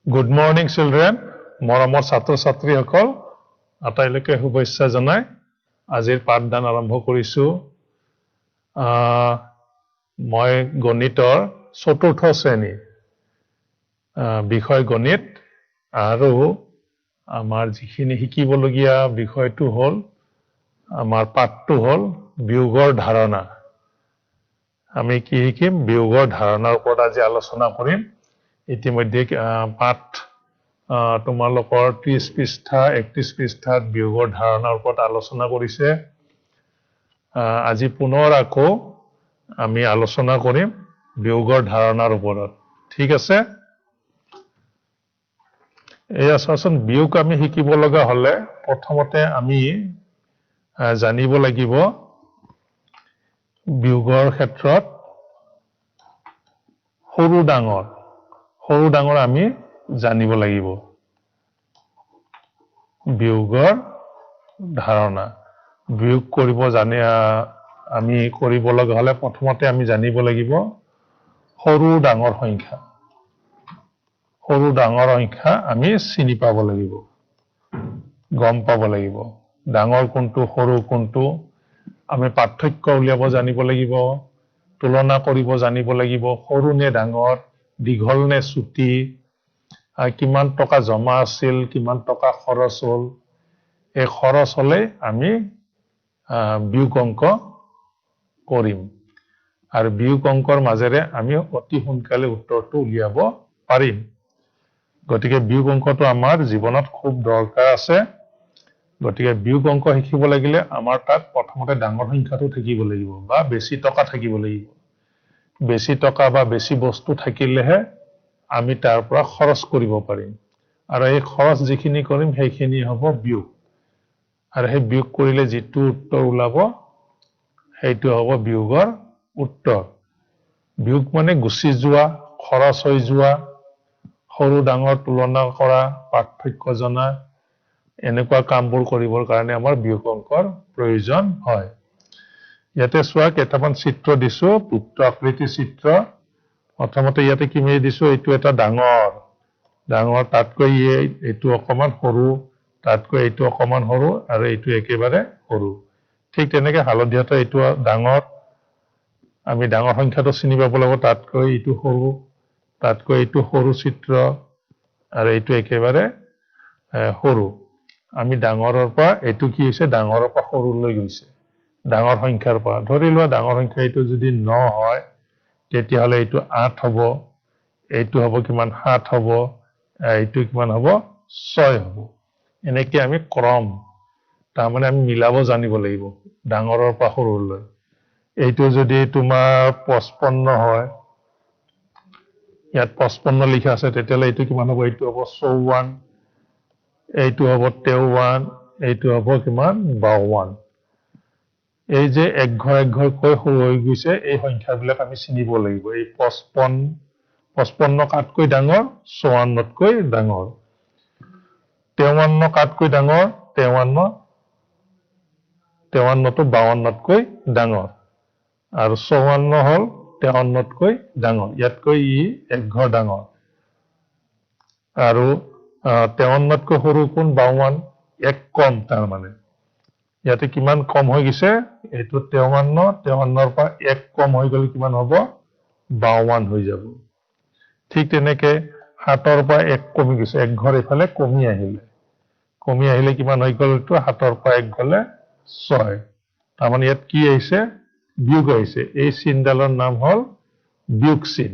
Good morning, children. মৰমৰ ছাত্ৰ ছাত্ৰীসকল আটাইলৈকে শুভেচ্ছা জনাই আজিৰ পাঠদান আৰম্ভ কৰিছো। মই গণিতৰ চতুৰ্থ শ্ৰেণী বিষয় গণিত আৰু আমাৰ যিখিনি শিকিবলগীয়া বিষয়টো হ'ল আমাৰ পাঠটো হ'ল বিয়োগৰ ধাৰণা। আমি কি শিকিম? বিয়োগৰ ধাৰণাৰ ওপৰত আজি আলোচনা কৰিম। ইতিমধ্যে পাঠ তোমালোকৰ 30 পৃষ্ঠা 31 পৃষ্ঠাত বিয়োগৰ ধাৰণাৰ ওপৰত আলোচনা কৰিছে। আজি পুনৰ আকৌ আমি আলোচনা কৰিম বিয়োগৰ ধাৰণাৰ ওপৰত। ঠিক আছে? এয়া চাচোন, বিয়োগ আমি শিকিব লগা হলে প্ৰথমতে আমি জানিব লাগিব বিয়োগৰ ক্ষেত্ৰত সৰু ডাঙৰ আমি জানিব লাগিব। বিয়োগৰ ধাৰণা বিয়োগ কৰিব আমি কৰিব লগা হলে প্ৰথমতে আমি জানিব লাগিব সৰু ডাঙৰ সংখ্যা আমি চিনি পাব লাগিব, গম পাব লাগিব। ডাঙৰ কোনটো সৰু কোনটো আমি পাৰ্থক্য উলিয়াব জানিব লাগিব, তুলনা কৰিব জানিব লাগিব। সৰু নে ডাঙৰ, দীঘল নে চুটি, কিমান টকা জমা আছিল, কিমান টকা খৰচ হ'ল। এই খৰচ হলে আমি বিয়োগ অংক কৰিম আৰু বিয়োগ অংকৰ মাজেৰে আমি অতি সোনকালে উত্তৰটো উলিয়াব পাৰিম। গতিকে বিয়োগ অংকটো আমাৰ জীৱনত খুব দৰকাৰ আছে। গতিকে বিয়োগ অংক শিকিব লাগিলে আমাৰ তাত প্ৰথমতে ডাঙৰ সংখ্যাটো থাকিব লাগিব বা বেছি টকা থাকিব লাগিব। বেছি টকা বা বেছি বস্তু থাকিলেহে আমি তাৰ পৰা খৰচ কৰিব পাৰিম আৰু এই খৰচ যিখিনি কৰিম সেইখিনি হ'ব বিয়োগ। আৰু সেই বিয়োগ কৰিলে যিটো উত্তৰ ওলাব সেইটো হ'ব বিয়োগৰ উত্তৰ। বিয়োগ মানে গুচি যোৱা, খৰচ হৈ যোৱা, সৰু ডাঙৰ তুলনা কৰা, পাৰ্থক্য জনা, এনেকুৱা কামবোৰ কৰিবৰ কাৰণে আমাৰ বিয়োগ অংকৰ প্ৰয়োজন হয়। ইয়াতে চোৱা, কেইটামান চিত্ৰ দিছো, বৃত্ত আকৃতিৰ চিত্ৰ। প্ৰথমতে ইয়াতে কি মেলি দিছো, এইটো এটা ডাঙৰ, তাতকৈ এইটো অকমান সৰু, তাতকৈ এইটো অকমান সৰু আৰু এইটো একেবাৰে সৰু। ঠিক তেনেকে হালধীয়াটো এইটো ডাঙৰ, আমি ডাঙৰ সংখ্যাটো চিনি পাব লাগিব, তাতকৈ এইটো সৰু, তাতকৈ এইটো সৰু চিত্ৰ আৰু এইটো একেবাৰে সৰু। আমি ডাঙৰৰ পৰা এইটো কি হৈছে, ডাঙৰৰ পৰা সৰুলৈ গৈছে। ডাঙৰ সংখ্যাৰ পৰা ধৰি লোৱা, ডাঙৰ সংখ্যা এইটো যদি 9 হয় তেতিয়াহ'লে এইটো 8 হ'ব, এইটো হ'ব কিমান 7 হ'ব, এইটো কিমান হ'ব 6 হ'ব। এনেকে আমি ক্ৰম, তাৰমানে আমি মিলাব জানিব লাগিব ডাঙৰৰ পৰা সৰুলৈ। এইটো যদি তোমাৰ 55 হয়, ইয়াত 55 লিখা আছে, তেতিয়াহ'লে এইটো কিমান হ'ব, এইটো হ'ব 54, এইটো হ'ব 53, এইটো হ'ব কিমান 52। এই যে এক ঘৰকৈ সৰু হৈ গৈছে, এই সংখ্যাবিলাক আমি চিনিব লাগিব। এই 55 কাতকৈ ডাঙৰ, 54তকৈ ডাঙৰ। 53 কাতকৈ ডাঙৰ, 53টো 52তকৈ ডাঙৰ আৰু 54 হ'ল 53তকৈ ডাঙৰ। ইয়াতকৈ ই এক ঘৰ ডাঙৰ। আৰু 53তকৈ সৰু কোন? 52, এক কম। তাৰমানে ইয়াতে কিমান কম হৈ গৈছে, এইটো 53ৰ পৰা এক কম হৈ গ'লে কিমান হ'ব? 52 হৈ যাব। ঠিক তেনেকে 7ৰ পৰা এক কমি গৈছে, এক ঘৰ এইফালে কমি আহিলে কিমান হৈ গ'ল? এইটো 7ৰ পৰা এক গ'লে 6। তাৰমানে ইয়াত কি আহিছে? বিয়োগ আহিছে। এই চিনডালৰ নাম হ'ল বিয়োগ চিন।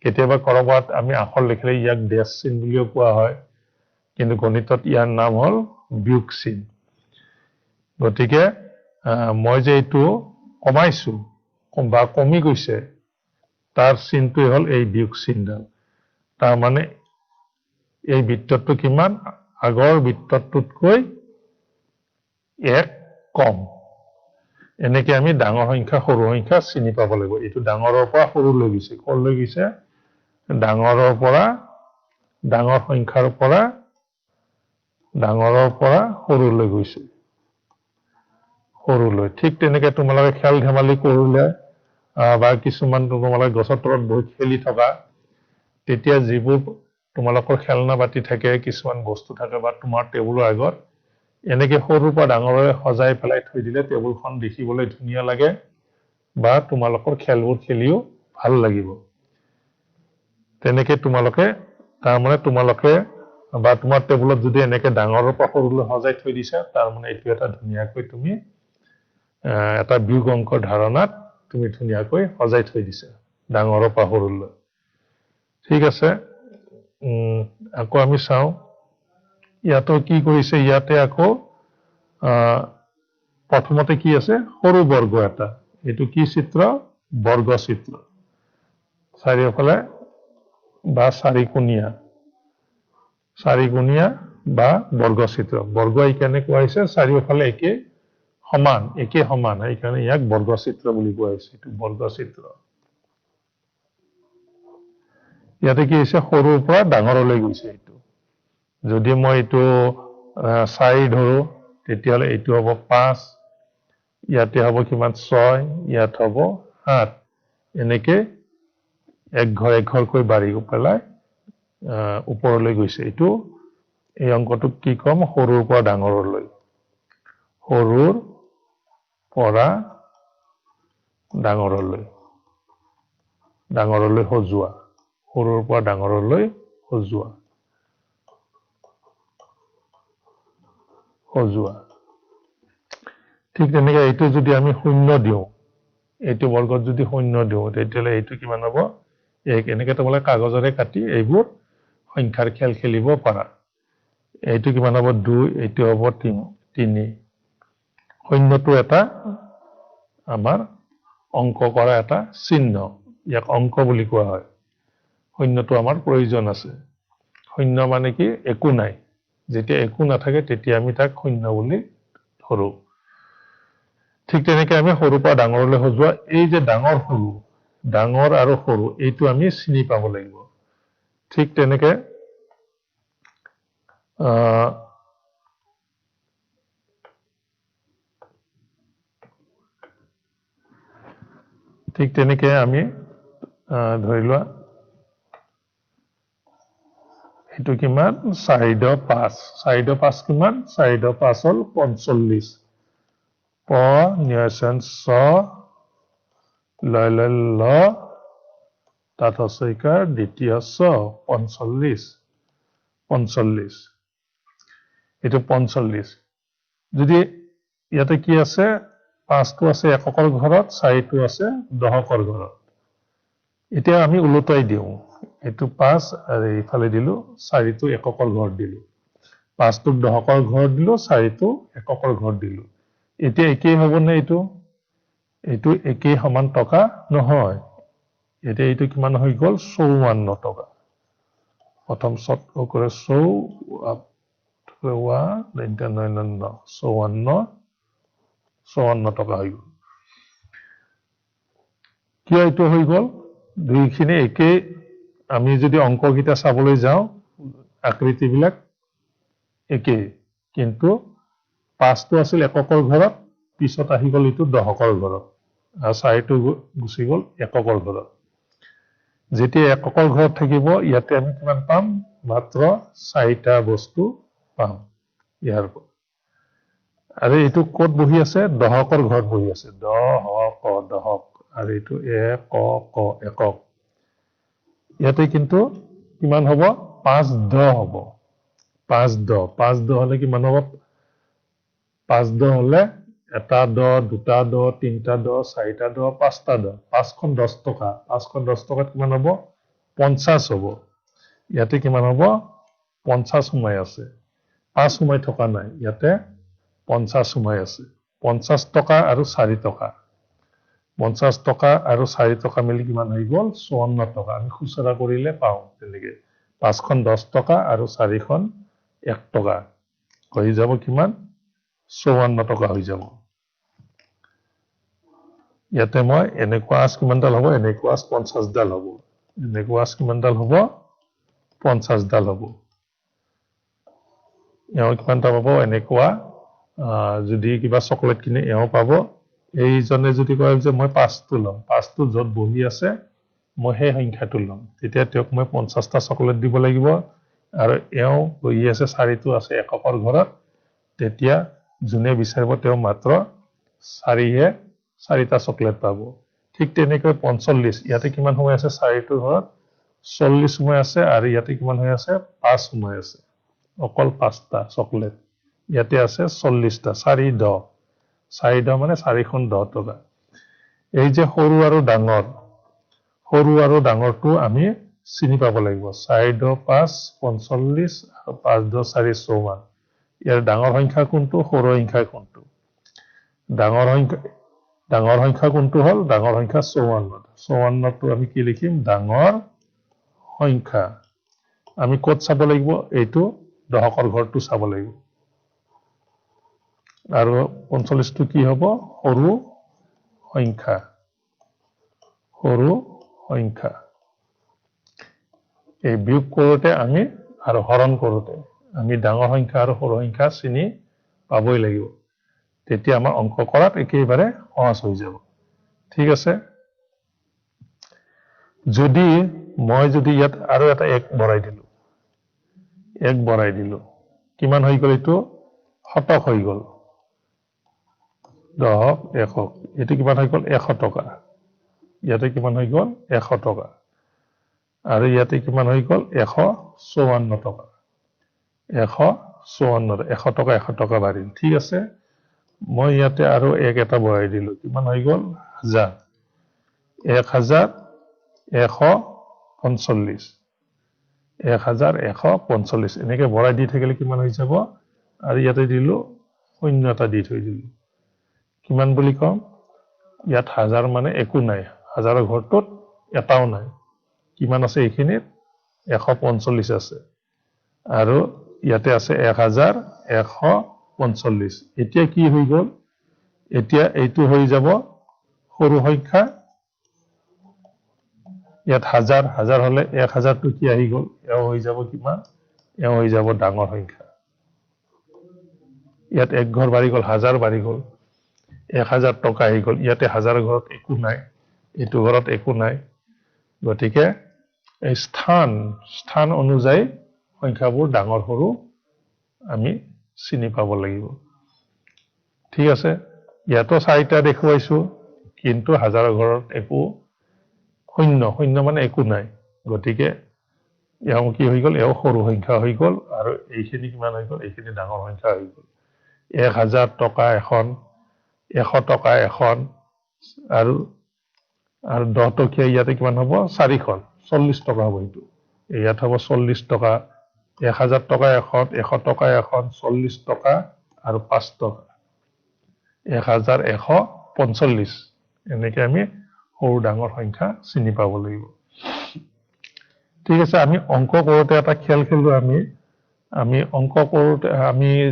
কেতিয়াবা কৰবাত আমি আখৰ লিখিলে ইয়াক ডেছ চিন বুলিও কোৱা হয়, কিন্তু গণিতত ইয়াৰ নাম হ'ল বিয়োগ চিন। গতিকে মই যে এইটো কমাইছো বা কমি গৈছে, তাৰ চিনটোৱে হ'ল এই বিয়োগ চিনডাল। তাৰমানে এই বৃত্তটো কিমান? আগৰ বৃত্তটোতকৈ এক কম। এনেকে আমি ডাঙৰ সংখ্যা সৰু সংখ্যা চিনি পাব লাগিব। এইটো ডাঙৰৰ পৰা সৰুলৈ গৈছে। ক'লৈ গৈছে? ডাঙৰৰ পৰা, ডাঙৰ সংখ্যাৰ পৰা সৰুলৈ গৈছে। সৰুলৈ। ঠিক তেনেকে তোমালোকে খেল ধেমালি কৰিলে বা কিছুমান তোমালোকে গছৰ তলত বহি খেলি থকা, তেতিয়া যিবোৰ তোমালোকৰ খেলনা বাতি থাকে, কিছুমান বস্তু থাকে, বা তোমাৰ টেবুলৰ আগত এনেকে সৰুৰ পৰা ডাঙৰলৈ সজাই পেলাই থৈ দিলে টেবুলখন দেখিবলৈ ধুনীয়া লাগে, বা তোমালোকৰ খেলবোৰ খেলিও ভাল লাগিব। তেনেকে তোমালোকে তাৰমানে তোমালোকে বা তোমাৰ টেবুলত যদি এনেকে ডাঙৰৰ পৰা সৰুলৈ সজাই থৈ দিছা, তাৰমানে এইটো এটা ধুনীয়াকৈ তুমি এটা বিয়োগ অংকৰ ধাৰণাত তুমি ধুনীয়াকৈ সজাই থৈ দিছা ডাঙৰৰ পৰা সৰুলৈ। ঠিক আছে, আকৌ আমি চাওঁ ইয়াতো কি কৰিছে। ইয়াতে আকৌ প্ৰথমতে কি আছে, সৰু বৰ্গ এটা। এইটো কি চিত্ৰ? বৰ্গ চিত্ৰ। চাৰিওফালে বা চাৰিকোণীয়া বা বৰ্গ চিত্ৰ। বৰ্গ এইকাৰণে কোৱা হৈছে চাৰিওফালে একে সমান, সেইকাৰণে ইয়াক বৰ্গ চিত্ৰ বুলি কোৱা হৈছে। এইটো বৰ্গ চিত্ৰ। ইয়াতে কি হৈছে, সৰুৰ পৰা ডাঙৰলৈ গৈছে। এইটো যদি মই এইটো 4 ধৰো, তেতিয়াহ'লে এইটো হ'ব 5, ইয়াতে হ'ব কিমান 6, ইয়াত হ'ব 7। এনেকে এক ঘৰকৈ বাঢ়ি পেলাই ওপৰলৈ গৈছে। এই অংকটোক কি ক'ম? সৰুৰ পৰা ডাঙৰলৈ। সৰুৰ পৰা ডাঙৰলৈ সজোৱা। সৰুৰ পৰা ডাঙৰলৈ সজোৱা। ঠিক তেনেকে এইটো যদি আমি 0 দিওঁ, এইটো বৰ্গত যদি 0 দিওঁ, তেতিয়াহ'লে এইটো কিমান হ'ব? এনেকে তোমালোকে কাগজেৰে কাটি এইবোৰ সংখ্যাৰ খেল খেলিব পাৰা। এইটো কিমান হ'ব? 2, এইটো হ'ব 3। 0টো এটা আমাৰ অংক কৰা এটা চিহ্ন, ইয়াক অংক বুলি কোৱা হয়। 0টো আমাৰ প্ৰয়োজন আছে। 0 মানে কি? একো নাই। যেতিয়া একো নাথাকে তেতিয়া আমি তাক 0 বুলি ধৰো। ঠিক তেনেকে আমি সৰুৰ পৰা ডাঙৰলৈ সজোৱা এই যে ডাঙৰ আৰু সৰু, এইটো আমি চিনি পাব লাগিব। ঠিক তেনেকে আমি ধৰি লোৱা এইটো কিমান? 4-5। 4-5 কিমান? 4-5 হ'ল 45। প নিয়চন চ লয় ল তাত হস্যইকাৰ দ্বিতীয় চ 45। এইটো 45। যদি ইয়াতে কি আছে? 5টো আছে এককৰ ঘৰত, 4টো আছে দশকৰ ঘৰত। এতিয়া আমি ওলোটাই দিওঁ। এইটো 5 আৰু এইফালে দিলো 4টো এককৰ ঘৰত দিলো। 5টোক দশকৰ ঘৰত দিলো, 4টো এককৰ ঘৰত দিলো। এতিয়া একেই হ'বনে? এইটো একেই সমান টকা নহয়। এতিয়া এইটো কিমান হৈ গ'ল? 54 টকা। প্ৰথম চত কৰে 54 টকা হৈ গ'ল। কিয় এইটো হৈ গ'ল? দুইখিনি একেই। আমি যদি অংককেইটা চাবলৈ যাওঁ, আকৃতিবিলাক একেই, কিন্তু 5টো আছিল এককৰ ঘৰত, পিছত আহি গ'ল এইটো দশকৰ ঘৰত, আৰু 4টো গুচি গ'ল এককৰ ঘৰত। যেতিয়া এককৰ ঘৰত থাকিব, ইয়াতে আমি কিমান পাম? মাত্ৰ 4টা বস্তু পাম ইয়াৰ পৰা। আৰু এইটো ক'ত বহি আছে? দশকৰ ঘৰত বহি আছে। দশক। আৰু এইটো একক। ইয়াতে কিন্তু কিমান হ'ব? 5-10 হ'ব। 5-10 হলে কিমান হ'ব? 5-10 হলে এটা 10, দুটা 10, তিনটা 10, চাৰিটা 10, পাঁচটা 10। 5খন 10 টকা। 5খন 10 টকাত কিমান হ'ব? 50 হ'ব। ইয়াতে কিমান হ'ব? 50 সোমাই আছে। 5 সোমাই থকা নাই, ইয়াতে 50 সোমাই আছে। 50 টকা আৰু 4 টকা। 50 টকা আৰু 4 টকা মিলি কিমান হৈ গ'ল? 54 টকা। আমি খুচুৰা কৰিলে পাওঁ তেনেকে। 5খন 10 টকা আৰু 4খন 1 টকা। হৈ যাব কিমান? 54 টকা হৈ যাব। ইয়াতে মই এনেকুৱা আঁচ কিমানডাল হ'ব? এনেকুৱা আঁচ 50ডাল হ'ব। এনেকুৱা আঁচ কিমানডাল হ'ব? 50ডাল হ'ব। এওঁ কিমানটা পাব? এনেকুৱা যদি কিবা চকলেট কিনে এওঁ পাব। এইজনে যদি কয় যে মই 5টো ল'ম, 5টো য'ত বহি আছে মই সেই সংখ্যাটো ল'ম তেতিয়া তেওঁক মই 50টা চকলেট দিব লাগিব আৰু এওঁ বহি আছে 4টো আছে এককৰ ঘৰত তেতিয়া যোনে বিচাৰিব তেওঁ মাত্ৰ 4টা চকলেট পাব ঠিক তেনেকৈ 45 ইয়াতে কিমান সময় আছে 4টোৰ ঘৰত 40 সময় আছে আৰু ইয়াতে কিমান হৈ আছে 5 সময় আছে অকল 5টা চকলেট ইয়াতে আছে 40টা 4 10 মানে 4খন 10 টকা এই যে সৰু আৰু ডাঙৰটো আমি চিনি পাব লাগিব 4 10 5 45 আৰু 5 10 4 54 ইয়াৰ ডাঙৰ সংখ্যা কোনটো সৰু সংখ্যা কোনটো ডাঙৰ সংখ্যা কোনটো হ'ল ডাঙৰ সংখ্যা 54টো আমি কি লিখিম ডাঙৰ সংখ্যা আমি ক'ত চাব লাগিব এইটো দশকৰ ঘৰটো চাব লাগিব আৰু 45টো কি হ'ব সৰু সংখ্যা এই বিয়োগ কৰোঁতে আমি আৰু হৰণ কৰোঁতে আমি ডাঙৰ সংখ্যা আৰু সৰু সংখ্যা চিনি পাবই লাগিব তেতিয়া আমাৰ অংক কৰাত একেবাৰে সহজ হৈ যাব ঠিক আছে যদি মই ইয়াত আৰু এটা 1 বঢ়াই দিলো কিমান হৈ গ'ল এইটো শতক হৈ গ'ল দহক একক এইটো কিমান হৈ গ'ল 100 টকা ইয়াতে কিমান হৈ গ'ল 100 টকা আৰু ইয়াতে কিমান হৈ গ'ল 154 টকা 100 টকা বাঢ়িল ঠিক আছে মই ইয়াতে আৰু 1 এটা বঢ়াই দিলো কিমান হৈ গ'ল 1145 এনেকে বঢ়াই দি থাকিলে কিমান হৈ যাব আৰু ইয়াতে দিলো 0 এটা দি থৈ দিলো কিমান বুলি কম ইয়াত 1000 মানে একো নাই 1000ৰ ঘৰটোত এটাও নাই কিমান আছে এইখিনিত 145 আছে আৰু ইয়াতে আছে 1145 এতিয়া কি হৈ গ'ল এতিয়া এইটো হৈ যাব সৰু সংখ্যা ইয়াত 1000 হলে 1000টো কি আহি গ'ল এও হৈ যাব কিমান এও হৈ যাব ডাঙৰ সংখ্যা ইয়াত এক ঘৰ বাঢ়ি গ'ল 1000 বাঢ়ি গ'ল 1000 টকা আহি গ'ল ইয়াতে 1000ৰ ঘৰত একো নাই এইটো ঘৰত একো নাই গতিকে এই স্থান অনুযায়ী সংখ্যাবোৰ ডাঙৰ সৰু আমি চিনি পাব লাগিব ঠিক আছে ইয়াতো 4টা দেখুৱাইছো কিন্তু 1000ৰ ঘৰত একো শূন্য মানে একো নাই গতিকে এও কি হৈ গ'ল এও সৰু সংখ্যা হৈ গ'ল আৰু এইখিনি কিমান হৈ গ'ল এইখিনি ডাঙৰ সংখ্যা হৈ গ'ল 1000 টকা এখন 100 টকা এখন আৰু 10 টকীয়া ইয়াতে কিমান হ'ব 4খন 40 টকা হ'ব এইটো ইয়াত হ'ব 40 টকা 1000 টকা এখন 100 টকা এখন 40 টকা আৰু 5 টকা 1145 এনেকে আমি সৰু ডাঙৰ সংখ্যা চিনি পাব লাগিব ঠিক আছে আমি অংক কৰোঁতে এটা খেল খেলো আমি অংক কৰোঁতে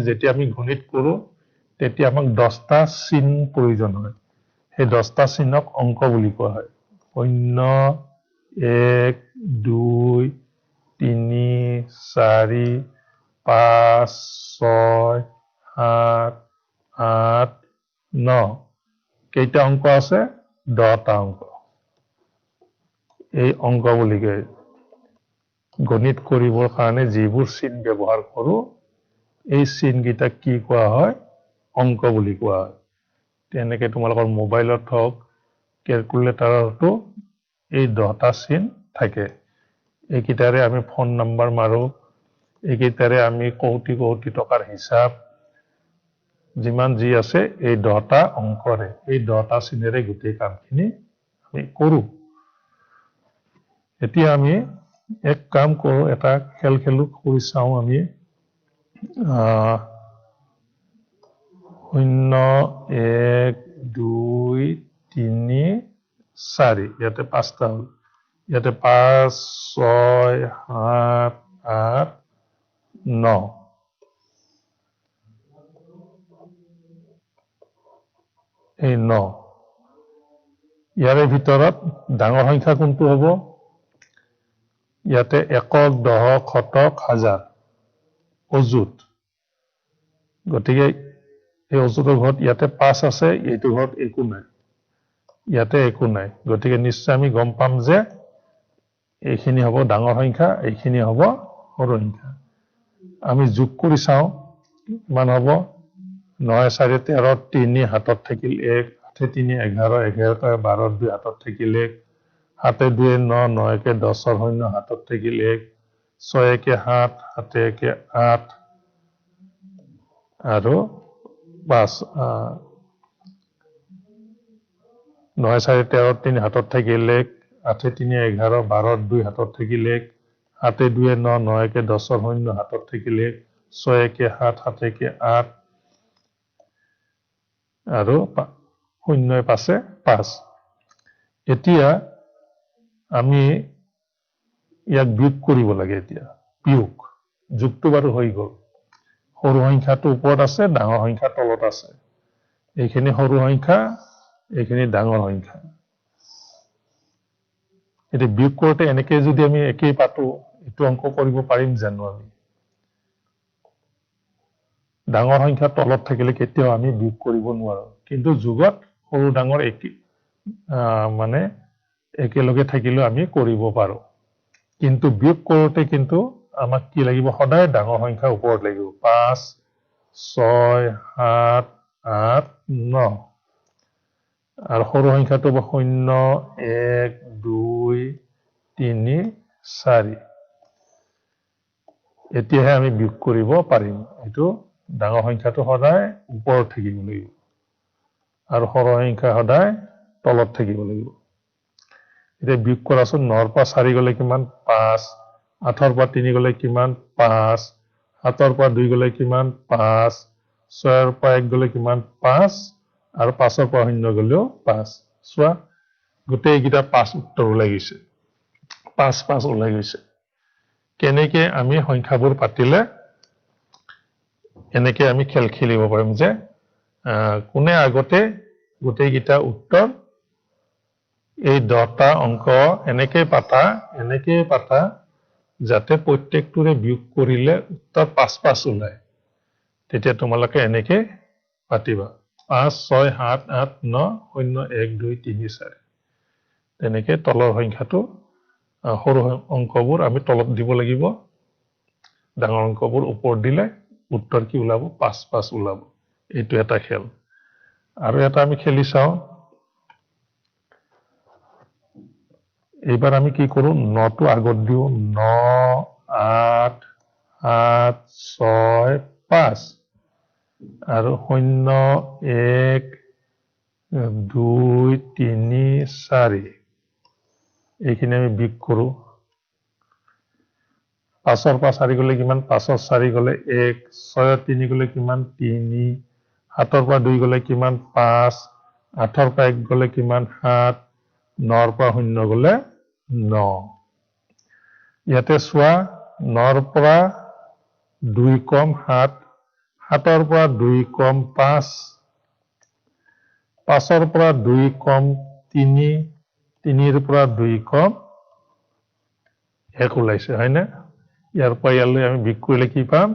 যেতিয়া আমি গণিত কৰোঁ তেতিয়া আমাক 10টা চিন প্ৰয়োজন হয় সেই 10টা চিনক অংক বুলি কোৱা হয় 0 1 2 3 4 5 6 7 8 9 কেইটা অংক আছে 10টা অংক এই অংক বুলি কয় গণিত কৰিবৰ কাৰণে যিবোৰ চিন ব্যৱহাৰ কৰোঁ এই চিনকেইটাক কি কোৱা হয় অংক বুলি কোৱা হয় তেনেকে তোমালোকৰ মোবাইলত হওক কেলকুলেটৰতো এই 10টা চিন থাকে এইকেইটাৰে আমি ফোন নম্বৰ মাৰো এইকেইটাৰে আমি কোটি টকাৰ হিচাপ যিমান যি আছে এই 10টা অংকৰে এই 10টা চিনেৰে গোটেই কামখিনি আমি কৰোঁ এতিয়া আমি এক কাম কৰোঁ এটা খেল খেলো কৰি চাওঁ আমি 0 1 2 3 4 ইয়াতে 5টা হ'ল ইয়াতে 5 6 7 8 9 এই 9 ইয়াৰে ভিতৰত ডাঙৰ সংখ্যা কোনটো হ'ব ইয়াতে একক দহক শতক হাজাৰ অযুত গতিকে এই অযুতৰ ঘৰত ইয়াতে 5 আছে এইটো ঘৰত একো নাই ইয়াতে একো নাই গতিকে নিশ্চয় আমি গম পাম যে এইখিনি হ'ব ডাঙৰ সংখ্যা, এইখিনি হ'ব সৰু সংখ্যা। আমি যোগ কৰি চাওঁ কিমান হ'ব। 9 4 13, 3 হাতত থাকিল 1, 8 3 11, 11 12, 2 হাতত থাকিল 1, 7 2 9, 9 10 শূন্য হাতত থাকিল 1, 6 1 7, 7 1 8 আৰু 5 9 4 13, 3 হাতত থাকিল 1, 8 3 11, 12 2 হাতত থাকিল 1, 7 2 9, 9 10 শূন্য হাতত থাকিল 1, 6 1 7, 7 1 8 আৰু 0 5 5। এতিয়া আমি ইয়াক বিয়োগ কৰিব লাগে। এতিয়া বিয়োগ যোগটো বাৰু হৈ গ'ল। সৰু সংখ্যাটো ওপৰত আছে, ডাঙৰ সংখ্যা তলত আছে। এইখিনি সৰু সংখ্যা, এইখিনি ডাঙৰ সংখ্যা। এতিয়া বিয়োগ কৰোঁতে এনেকে যদি আমি একেই পাতো, এইটো অংক কৰিব পাৰিম জানো আমি? ডাঙৰ সংখ্যা তলত থাকিলে কেতিয়াও আমি বিয়োগ কৰিব নোৱাৰো। কিন্তু যোগত সৰু ডাঙৰ মানে একেলগে থাকিলেও আমি কৰিব পাৰো। কিন্তু বিয়োগ কৰোঁতে কিন্তু আমাক কি লাগিব? সদায় ডাঙৰ সংখ্যা ওপৰত লাগিব। 5 6 7 8 9 আৰু সৰু সংখ্যাটো হ'ব 0 1 2 3 4। এতিয়াহে আমি বিয়োগ কৰিব পাৰিম। এইটো ডাঙৰ সংখ্যাটো সদায় ওপৰত থাকিব লাগিব আৰু সৰু সংখ্যা সদায় তলত থাকিব লাগিব। এতিয়া বিয়োগ কৰাচোন। 9 পৰা 4 গ'লে কিমান? 5, 8 পৰা 3 গ'লে কিমান? 5, 7 পৰা 2 গ'লে কিমান? 5, 6 পৰা 1 গ'লে কিমান? 5 আৰু 5 পৰা 0 গ'লেও 5। চোৱা, গোটেইকেইটা 5 উত্তৰ ওলাই গৈছে। 5 5 ওলাই গৈছে। কেনেকে আমি সংখ্যাবোৰ পাতিলে এনেকে আমি খেল খেলিব পাৰিম যে কোনে আগতে গোটেইকেইটা উত্তৰ এই 10টা অংক এনেকে পাতা যাতে প্ৰত্যেকটোৰে বিয়োগ কৰিলে উত্তৰ 5 5 ওলায়। তেতিয়া তোমালোকে এনেকে পাতিবা। 5 6 7 8 9 0 1 2 3 4। তেনেকে তলৰ সংখ্যাটো সৰু অংকবোৰ আমি তলত দিব লাগিব। ডাঙৰ অংকবোৰ ওপৰত দিলে উত্তৰ কি ওলাব? 5 5 ওলাব। এইটো এটা খেল। আৰু এটা আমি খেলি চাওঁ। এইবাৰ আমি কি কৰো? 9টো আগত দিওঁ। 9 8 7 6 5 আৰু 0 1 2 3 4। এইখিনি আমি বিয়োগ কৰো। 5 পৰা 4 গ'লে কিমান? 5 4 গ'লে 1, 6 3 গ'লে কিমান? 3, 7 পৰা 2 গ'লে কিমান? 5, 8 পৰা 1 গ'লে কিমান? 7, 9 পৰা 0 গ'লে 9। ইয়াতে চোৱা, 9 পৰা 2 কম 7, 7 পৰা 2 কম 5, 5 পৰা 2 কম 3, 3 পৰা 2 কম 1 ওলাইছে, হয়নে? ইয়াৰ পৰা ইয়ালৈ আমি বিয়োগ কৰিলে কি পাম?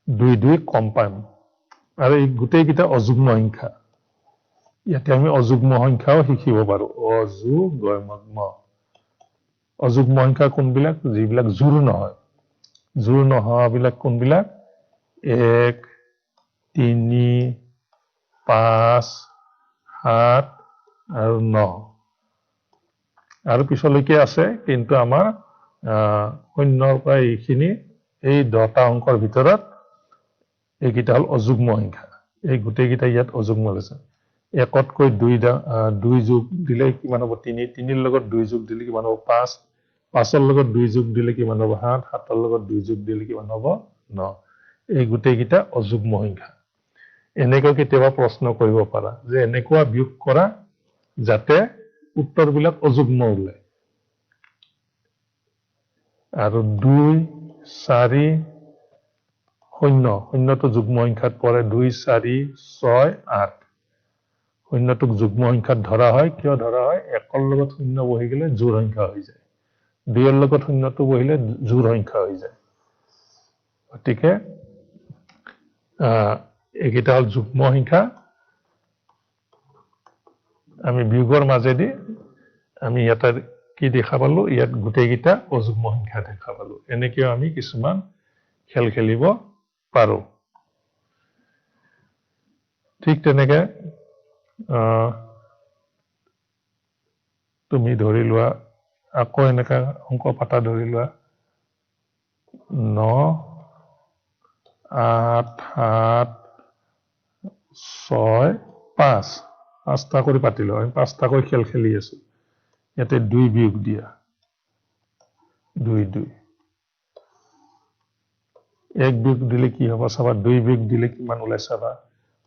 2 2 কম পাম। আৰু এই গোটেইকেইটা অযুগ্ম সংখ্যা। ইয়াতে আমি অযুগ্ম সংখ্যাও শিকিব পাৰো। অযুগ্ম। অযুগ্ম সংখ্যা কোনবিলাক? যিবিলাক জোৰ নহয়। জোৰ নোহোৱাবিলাক কোনবিলাক? 1 3 5 7 আৰু 9। আৰু পিছলৈকে আছে, কিন্তু আমাৰ 0 পৰা এইখিনি এই 10টা অংকৰ ভিতৰত এইকেইটা হ'ল অযুগ্ম সংখ্যা। এই গোটেইকেইটা ইয়াত অযুগ্ম আছে। 1তকৈ 2 যোগ দিলে কিমান হ'ব? 3, 3ৰ লগত 2 যোগ দিলে কিমান হ'ব? 5, 5ৰ লগত 2 যোগ দিলে কিমান হ'ব? 7, 7ৰ লগত 2 যোগ দিলে কিমান হ'ব? 9। এই গোটেইকেইটা অযুগ্ম সংখ্যা। এনেকৈ কেতিয়াবা প্ৰশ্ন কৰিব পাৰা যে এনেকুৱা বিয়োগ কৰা যাতে উত্তৰবিলাক অযুগ্ম ওলায়। আৰু 2 4 0, শূন্যটো যুগ্ম সংখ্যাত পৰে। 2 4 6 8। শূন্যটোক যুগ্ম সংখ্যাত ধৰা হয়। কিয় ধৰা হয়? 1ৰ লগত 0 বহি গ'লে জোড় সংখ্যা হৈ যায়। 2ৰ লগত শূন্যটো বহিলে জোড় সংখ্যা হৈ যায়। গতিকে এইকেইটা হ'ল যুগ্ম সংখ্যা। আমি বিয়োগৰ মাজেদি আমি ইয়াতে কি দেখা পালো ইয়াত গোটেইকেইটা অযুগ্ম সংখ্যা দেখা পালো এনেকেও আমি কিছুমান খেল খেলিব পাৰো ঠিক তেনেকে তুমি ধৰি লোৱা আকৌ এনেকা অংক পাতা ধৰি লোৱা 9 8 7 6 5 পাঁচটা কৰি পাতিলো আমি পাঁচটা কৰি খেল খেলি আছো ইয়াতে 2 বিয়োগ দিয়া 2 2 এক বিয়োগ দিলে কি হ'ব চাবা 2 বিয়োগ দিলে কিমান ওলাই চাবা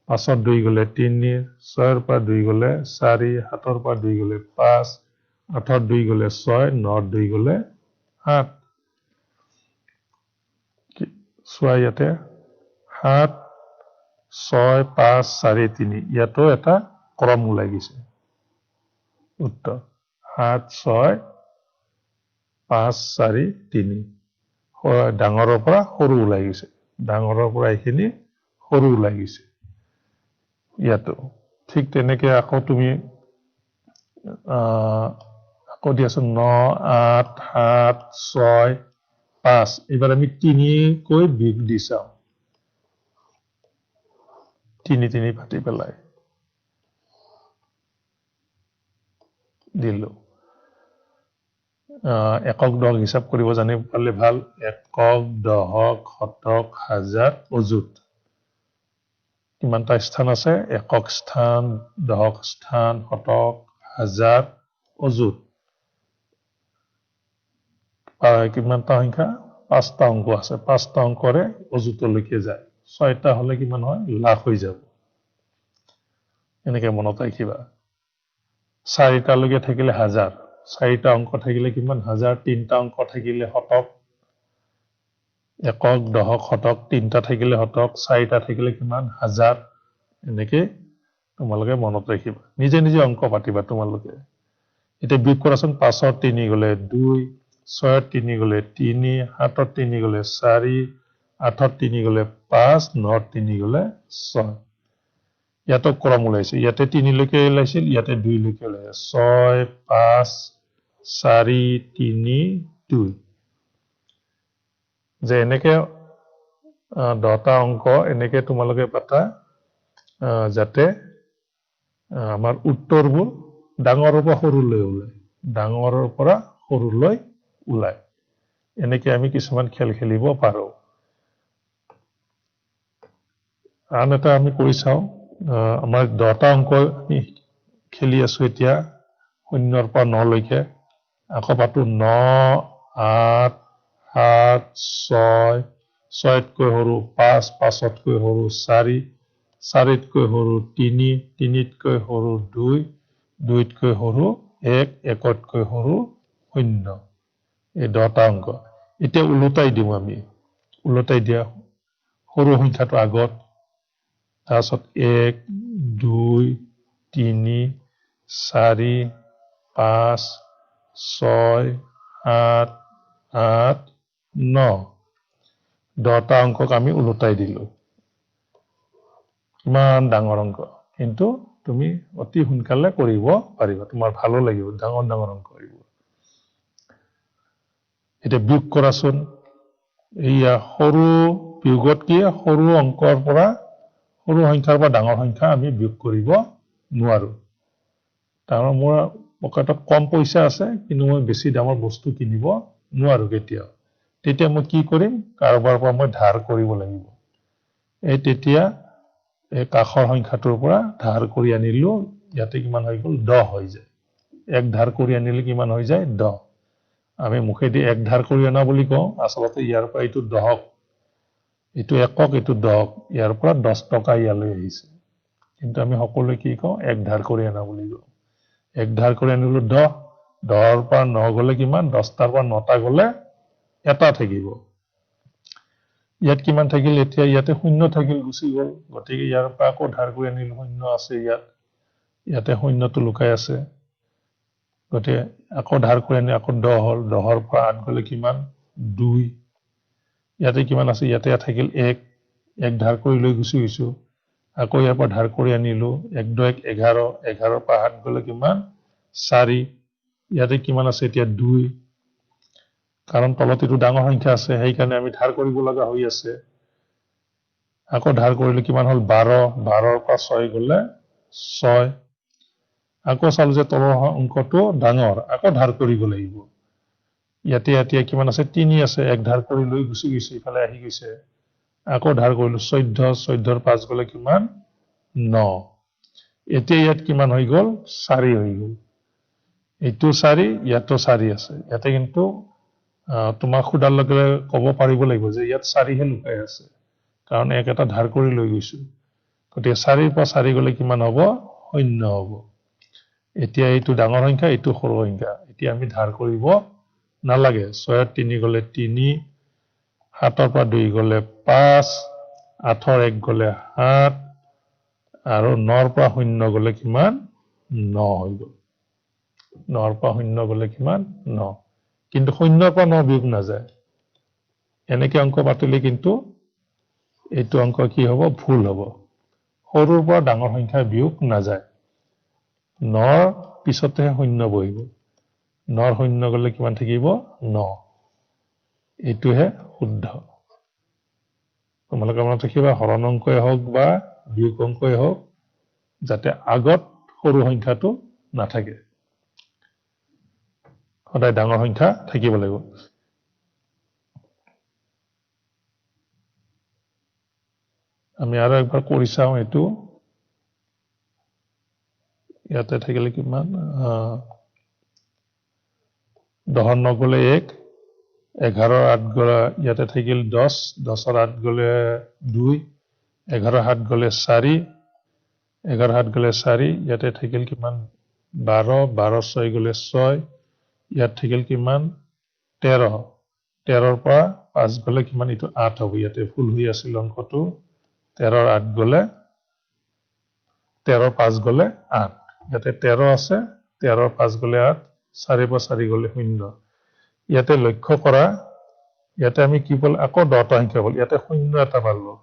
5 2 গলে 3 6 পৰা 2 গলে 4 7 পৰা 2 গলে 5 8 2 গলে 6 9 2 গলে 8 চোৱা ইয়াতে 7 6 5 4 3 ইয়াতো এটা ক্ৰম ওলাই গৈছে উত্তৰ 7 6 5 4 3 ডাঙৰৰ পৰা সৰু ওলাই গৈছে ডাঙৰৰ পৰা এইখিনি সৰু ওলাই গৈছে ইয়াতো ঠিক তেনেকে আকৌ তুমি আকৌ দিয়াচোন 9 8 7 6 5 এবাৰ আমি 3 কৈ বিয়োগ দি চাওঁ 3 3 পাতি পেলাই দিলো একক দহক হিচাপ কৰিব জানিব পালে ভাল একক দহক শতক হাজাৰ অযুত কিমানটা স্থান আছে একক স্থান দহক স্থান শতক হাজাৰ অযুত কিমানটা সংখ্যা পাঁচটা অংক আছে পাঁচটা অংকৰে অযুতলৈকে যায় ছয়টা হলে কিমান হয় লাখ হৈ যাব এনেকে মনত ৰাখিবা চাৰিটালৈকে থাকিলে হাজাৰ চাৰিটা অংক থাকিলে কিমান হাজাৰ তিনটা অংক থাকিলে শতক একক দহক শতক তিনটা থাকিলে শতক চাৰিটা থাকিলে কিমান হাজাৰ এনেকে তোমালোকে মনত ৰাখিবা নিজে নিজে অংক পাতিবা তোমালোকে এতিয়া বিয়োগ কৰাচোন 5 3 গলে 2 6 3 গলে 3 7 3 গলে 4 8 3 গলে 5 9 3 গলে 6 ইয়াতো ক্ৰম ওলাইছে ইয়াতে 3 লৈকে ওলাইছিল ইয়াতে 2 লৈকে ওলাইছে 6 5 4 3 2 যে এনেকে 10টা অংক এনেকে তোমালোকে পাতা যাতে আমাৰ উত্তৰবোৰ ডাঙৰৰ পৰা সৰুলৈ ওলায় ডাঙৰৰ পৰা সৰুলৈ ওলায় এনেকে আমি কিছুমান খেল খেলিব পাৰো আন এটা আমি কৰি চাওঁ আমাৰ 10টা অংক আমি খেলি আছো এতিয়া 0 পৰা 9 লৈকে আকৌ পাতো 9 8 7 6 6তকৈ সৰু 5 5তকৈ সৰু 4 4তকৈ সৰু 3 3তকৈ সৰু 2 2তকৈ সৰু 1 1তকৈ সৰু 0 এই 10টা অংক এতিয়া উলটাই দিম আমি উলটাই দিয়া সৰু সংখ্যাটো আগত তাৰপিছত 1 2 3 4 5 6 7 8 9 10টা অংকক আমি উলটাই দিলো কিমান ডাঙৰ অংক কিন্তু তুমি অতি সোনকালে কৰিব পাৰিবা তোমাৰ ভালো লাগিব ডাঙৰ ডাঙৰ অংক কৰিব এতিয়া বিয়োগ কৰাচোন এইয়া সৰু বিয়োগত কি সৰু অংকৰ পৰা সৰু সংখ্যাৰ পৰা ডাঙৰ সংখ্যা আমি বিয়োগ কৰিব নোৱাৰো তাৰমানে মোৰ পকেটত কম পইচা আছে কিন্তু মই বেছি দামৰ বস্তু কিনিব নোৱাৰো কেতিয়াও তেতিয়া মই কি কৰিম কাৰোবাৰ পৰা মই ধাৰ কৰিব লাগিব এই তেতিয়া এই কাষৰ সংখ্যাটোৰ পৰা ধাৰ কৰি আনিলো ইয়াতে কিমান হৈ গ'ল 10 হৈ যায় এক ধাৰ কৰি আনিলে কিমান হৈ যায় 10 আমি মুখেদি এক ধাৰ কৰি আনা বুলি কওঁ আচলতে ইয়াৰ পৰা এইটো 10ক এইটো একক এইটো 10ক ইয়াৰ পৰা 10 টকা ইয়ালৈ আহিছে কিন্তু আমি সকলোৱে কি কওঁ এক ধাৰ কৰি আনা বুলি কওঁ এক ধাৰ কৰি আনিলো 10 10ৰ পৰা 9 গলে কিমান 10টাৰ পৰা 9টা গলে এটা থাকিব ইয়াত কিমান থাকিল এতিয়া ইয়াতে শূন্য থাকিল গুচি গ'ল গতিকে ইয়াৰ পৰা আকৌ ধাৰ কৰি আনিলো শূন্য আছে ইয়াতে শূন্যটো লুকাই আছে গতিকে আকৌ ধাৰ কৰি আনি আকৌ 10 হল 10ৰ পৰা 8 গলে কিমান 2 ইয়াতে কিমান আছে ইয়াতে থাকিল 1 এক ধাৰ কৰি লৈ গুচি গৈছো আকৌ ইয়াৰ পৰা ধাৰ কৰি আনিলো 1 2 1 11 11ৰ পৰা 8 গলে কিমান 4 ইয়াতে কিমান আছে এতিয়া 2 কাৰণ তলত এইটো ডাঙৰ সংখ্যা আছে সেইকাৰণে আমি ধাৰ কৰিব লগা হৈ আছে আকৌ ধাৰ কৰিলে কিমান হ'ল 12 12ৰ পৰা 6 গলে 6 আকৌ চালো যে তলৰ অংকটো ডাঙৰ আকৌ ধাৰ কৰিব লাগিব ইয়াতে এতিয়া কিমান আছে 3 আছে এক ধাৰ কৰি লৈ গুচি গৈছে ইফালে আহি গৈছে আকৌ ধাৰ কৰিলো 14 14ৰ 5 গলে কিমান 9 এতিয়া ইয়াত কিমান হৈ গল 4 হৈ গল এইটো 4 ইয়াতো 4 আছে ইয়াতে কিন্তু তোমাক খুদাৰ লগে ক'ব পাৰিব লাগিব যে ইয়াত 4 হে লুকাই আছে কাৰণ এক এটা ধাৰ কৰি লৈ গৈছো গতিকে 4ৰ পৰা 4 গলে কিমান হ'ব 0 হ'ব এতিয়া এইটো ডাঙৰ সংখ্যা এইটো সৰু সংখ্যা এতিয়া আমি ধাৰ কৰিব নালাগে 6ৰ 3 গলে 3 7ৰ পৰা 2 গলে 5 8ৰ 1 গলে 7 আৰু 9ৰ পৰা 0 গলে কিমান 9 হৈ গল 9ৰ পৰা 0 গলে কিমান 9 কিন্তু 0ৰ পৰা 9 বিয়োগ নাযায় এনেকে অংক পাতিলে কিন্তু এইটো অংক কি হ'ব ভুল হ'ব সৰুৰ পৰা ডাঙৰ সংখ্যা বিয়োগ নাযায় 9ৰ পিছতহে 0 বহিব 9ৰ 0 গলে কিমান থাকিব 9 এইটোহে শুদ্ধ তোমালোকে মনত ৰাখিবা হৰণ অংকই হওক বা বিয়োগ অংকই হওক যাতে আগত সৰু সংখ্যাটো নাথাকে সদায় ডাঙৰ সংখ্যা থাকিব লাগিব আমি আৰু একবাৰ কৰি চাওঁ এইটো ইয়াতে থাকিলে কিমান 10ৰ 9 গলে 1 11ৰ 8 গলে ইয়াতে থাকিল 10 10ৰ 8 গলে 2 11ৰ 7 গলে 4 11ৰ 7 গলে 4 ইয়াতে থাকিল কিমান 12 12ৰ 6 গলে 6 ইয়াত থাকিল কিমান 13 13ৰ পৰা 5 গলে কিমান এইটো 8 হ'ব ইয়াতে ভুল হৈ আছিল অংকটো 13ৰ 8 গলে 13ৰ 5 গলে 8 ইয়াতে 13 আছে 13ৰ 5 গলে 8 4ৰ পৰা 4 গলে 0 ইয়াতে লক্ষ্য কৰা ইয়াতে আমি কি পালো আকৌ 10টা সংখ্যা পালো ইয়াতে 0 এটা পালো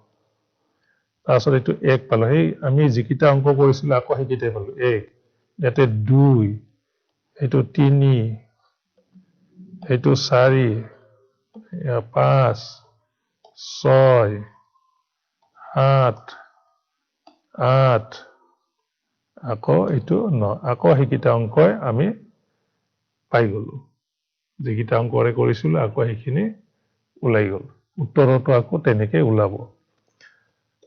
তাৰপিছত এইটো 1 পালো সেই আমি যিকিটা অংক কৰিছিলো আকৌ সেইকিটাই পালো 1 ইয়াতে 2 এইটো 3 এইটো 4 5 6 7 8 আকৌ এইটো 9 আকৌ সেইকিটা অংকই আমি পাই গলো যিকিটা অংকৰে কৰিছিলো আকৌ সেইখিনি ওলাই গল উত্তৰটো আকৌ তেনেকে ওলাব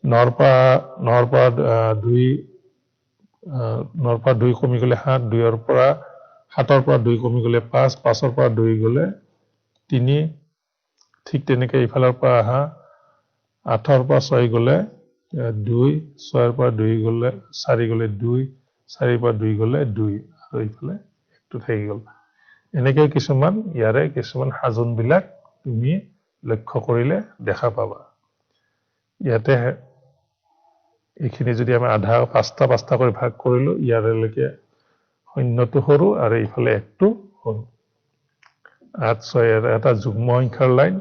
9ৰ পৰা 2 কমি গলে 7 2ৰ পৰা 7ৰ পৰা 2 কমি গলে 5 5ৰ পৰা 2 গলে 3 ঠিক তেনেকে ইফালৰ পৰা আহা 8ৰ পৰা 6 গলে 2 6ৰ পৰা 2 গলে 4 গলে 2 4ৰ পৰা 2 গলে 2 আৰু ইফালে একটো থাকি গল এনেকে কিছুমান ইয়াৰে কিছুমান সাজন বিলাক তুমি লক্ষ্য কৰিলে দেখা পাবা ইয়াতে এইখিনি যদি আমি আধা 5টা কৰি ভাগ কৰিলো ইয়াৰলৈকে 0টো সৰু আৰু ইফালে 1টো সৰু 8 6 এটা যুগ্ম সংখ্যাৰ লাইন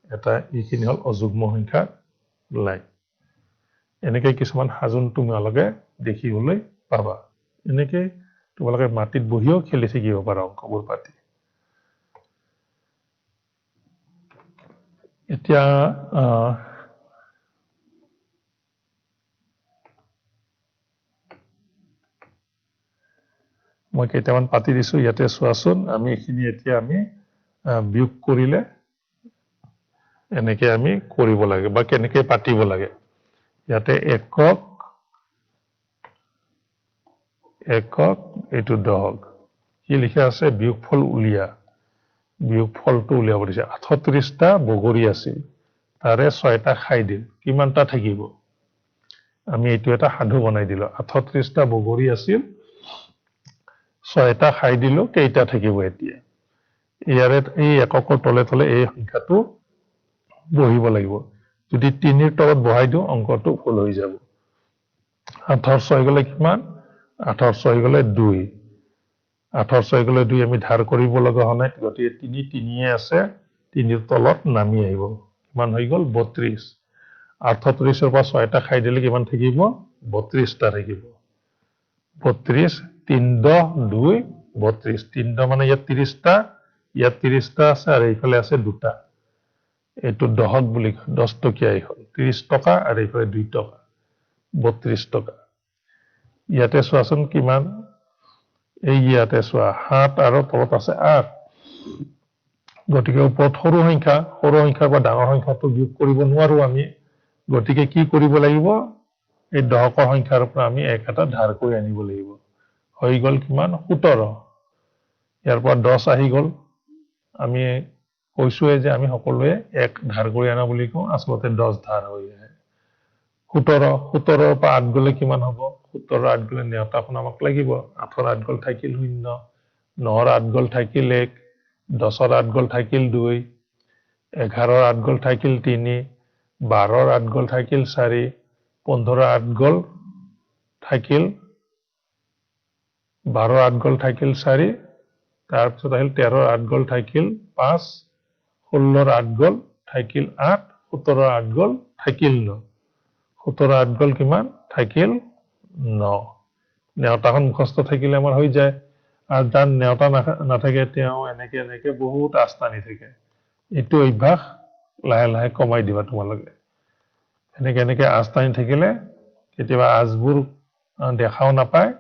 এটা এইখিনি হল অযুগ্ম সংখ্যাৰ লাইন এনেকে কিছুমান সাজন তোমালোকে দেখিবলৈ পাবা এনেকে তোমালোকে মাটিত বহিও খেলি থাকিব পাৰা অংকবোৰ পাতি এতিয়া মই কেইটামান পাতি দিছো ইয়াতে চোৱাচোন আমি এইখিনি এতিয়া আমি বিয়োগ কৰিলে এনেকে আমি কৰিব লাগে বা কেনেকে পাতিব লাগে ইয়াতে একক এইটো দহক কি লিখা আছে বিয়োগফল উলিয়া বিয়োগফলটো উলিয়াব দিছে 38টা বগৰী আছিল তাৰে 6টা খাই দিল কিমানটা থাকিব আমি এইটো এটা সাধু বনাই দিলো 38টা বগৰী আছিল 6টা খাই দিলো কেইটা থাকিব এতিয়া ইয়াৰে এই এককৰ তলে তলে এই সংখ্যাটো বহিব লাগিব যদি 3ৰ তলত বহাই দিও অংকটো ভুল হৈ যাব 8ৰ 6 গলে কিমান 8ৰ 6 গলে 2 8ৰ 6 গলে 2 আমি ধাৰ কৰিব লগা হোৱা নাই গতিকে 3 3 আছে 3ৰ তলত নামি আহিব কিমান হৈ গল 32 38ৰ পৰা 6টা খাই দিলে কিমান থাকিব 32টা থাকিব 32 3 10 2 32 3 মানে ইয়াত 30টা ইয়াত 30টা আছে আৰু এইফালে আছে দুটা এইটো 10ক বুলি 10 টকীয়া এইখন 30 টকা আৰু এইফালে 2 টকা 32 টকা ইয়াতে চোৱাচোন কিমান এই ইয়াতে চোৱা 7 আৰু তলত আছে 8 গতিকে ওপৰত সৰু সংখ্যাৰ পৰা ডাঙৰ সংখ্যাটো বিয়োগ কৰিব নোৱাৰো আমি গতিকে কি কৰিব লাগিব এই দশকৰ সংখ্যাৰ পৰা আমি এক এটা ধাৰ কৰি আনিব লাগিব হৈ গল কিমান 17 ইয়াৰ পৰা 10 আহি গল আমি কৈছোৱে যে আমি সকলোৱে এক ধাৰ কৰি আনা বুলি কওঁ আসলতে 10 ধাৰ হৈ আহে 17 ৰ পৰা 8 গলে কিমান হ'ব 17 8 গলে নেওতাখন আমাক লাগিব 8 ৰ 8 গল থাকিল 0 9 ৰ 8 গল থাকিল 1 10 ৰ 8 গল থাকিল 2 11 ৰ 8 গল থাকিল 3 12 ৰ 8 গল থাকিল 4 15 ৰ 8 গল থাকিল 12 ৰ 8 গল থাকিল 4 তাৰপিছত আহিল 13 ৰ 8 গল থাকিল 5 16 ৰ 8 গল থাকিল 8 17 ৰ 8 গল থাকিল 9 17 ৰ 8 গল কিমান থাকিল 9 নেওতাখন মুখস্থ থাকিলে আমাৰ হৈ যায় আৰু যাৰ নেওতা নাথাকে তেওঁ এনেকে বহুত আস্তানি থাকে এইটো অভ্যাস লাহে লাহে কমাই দিবা তোমালোকে এনেকে আস্তানি থাকিলে কেতিয়াবা আজবোৰ দেখাও নাপায়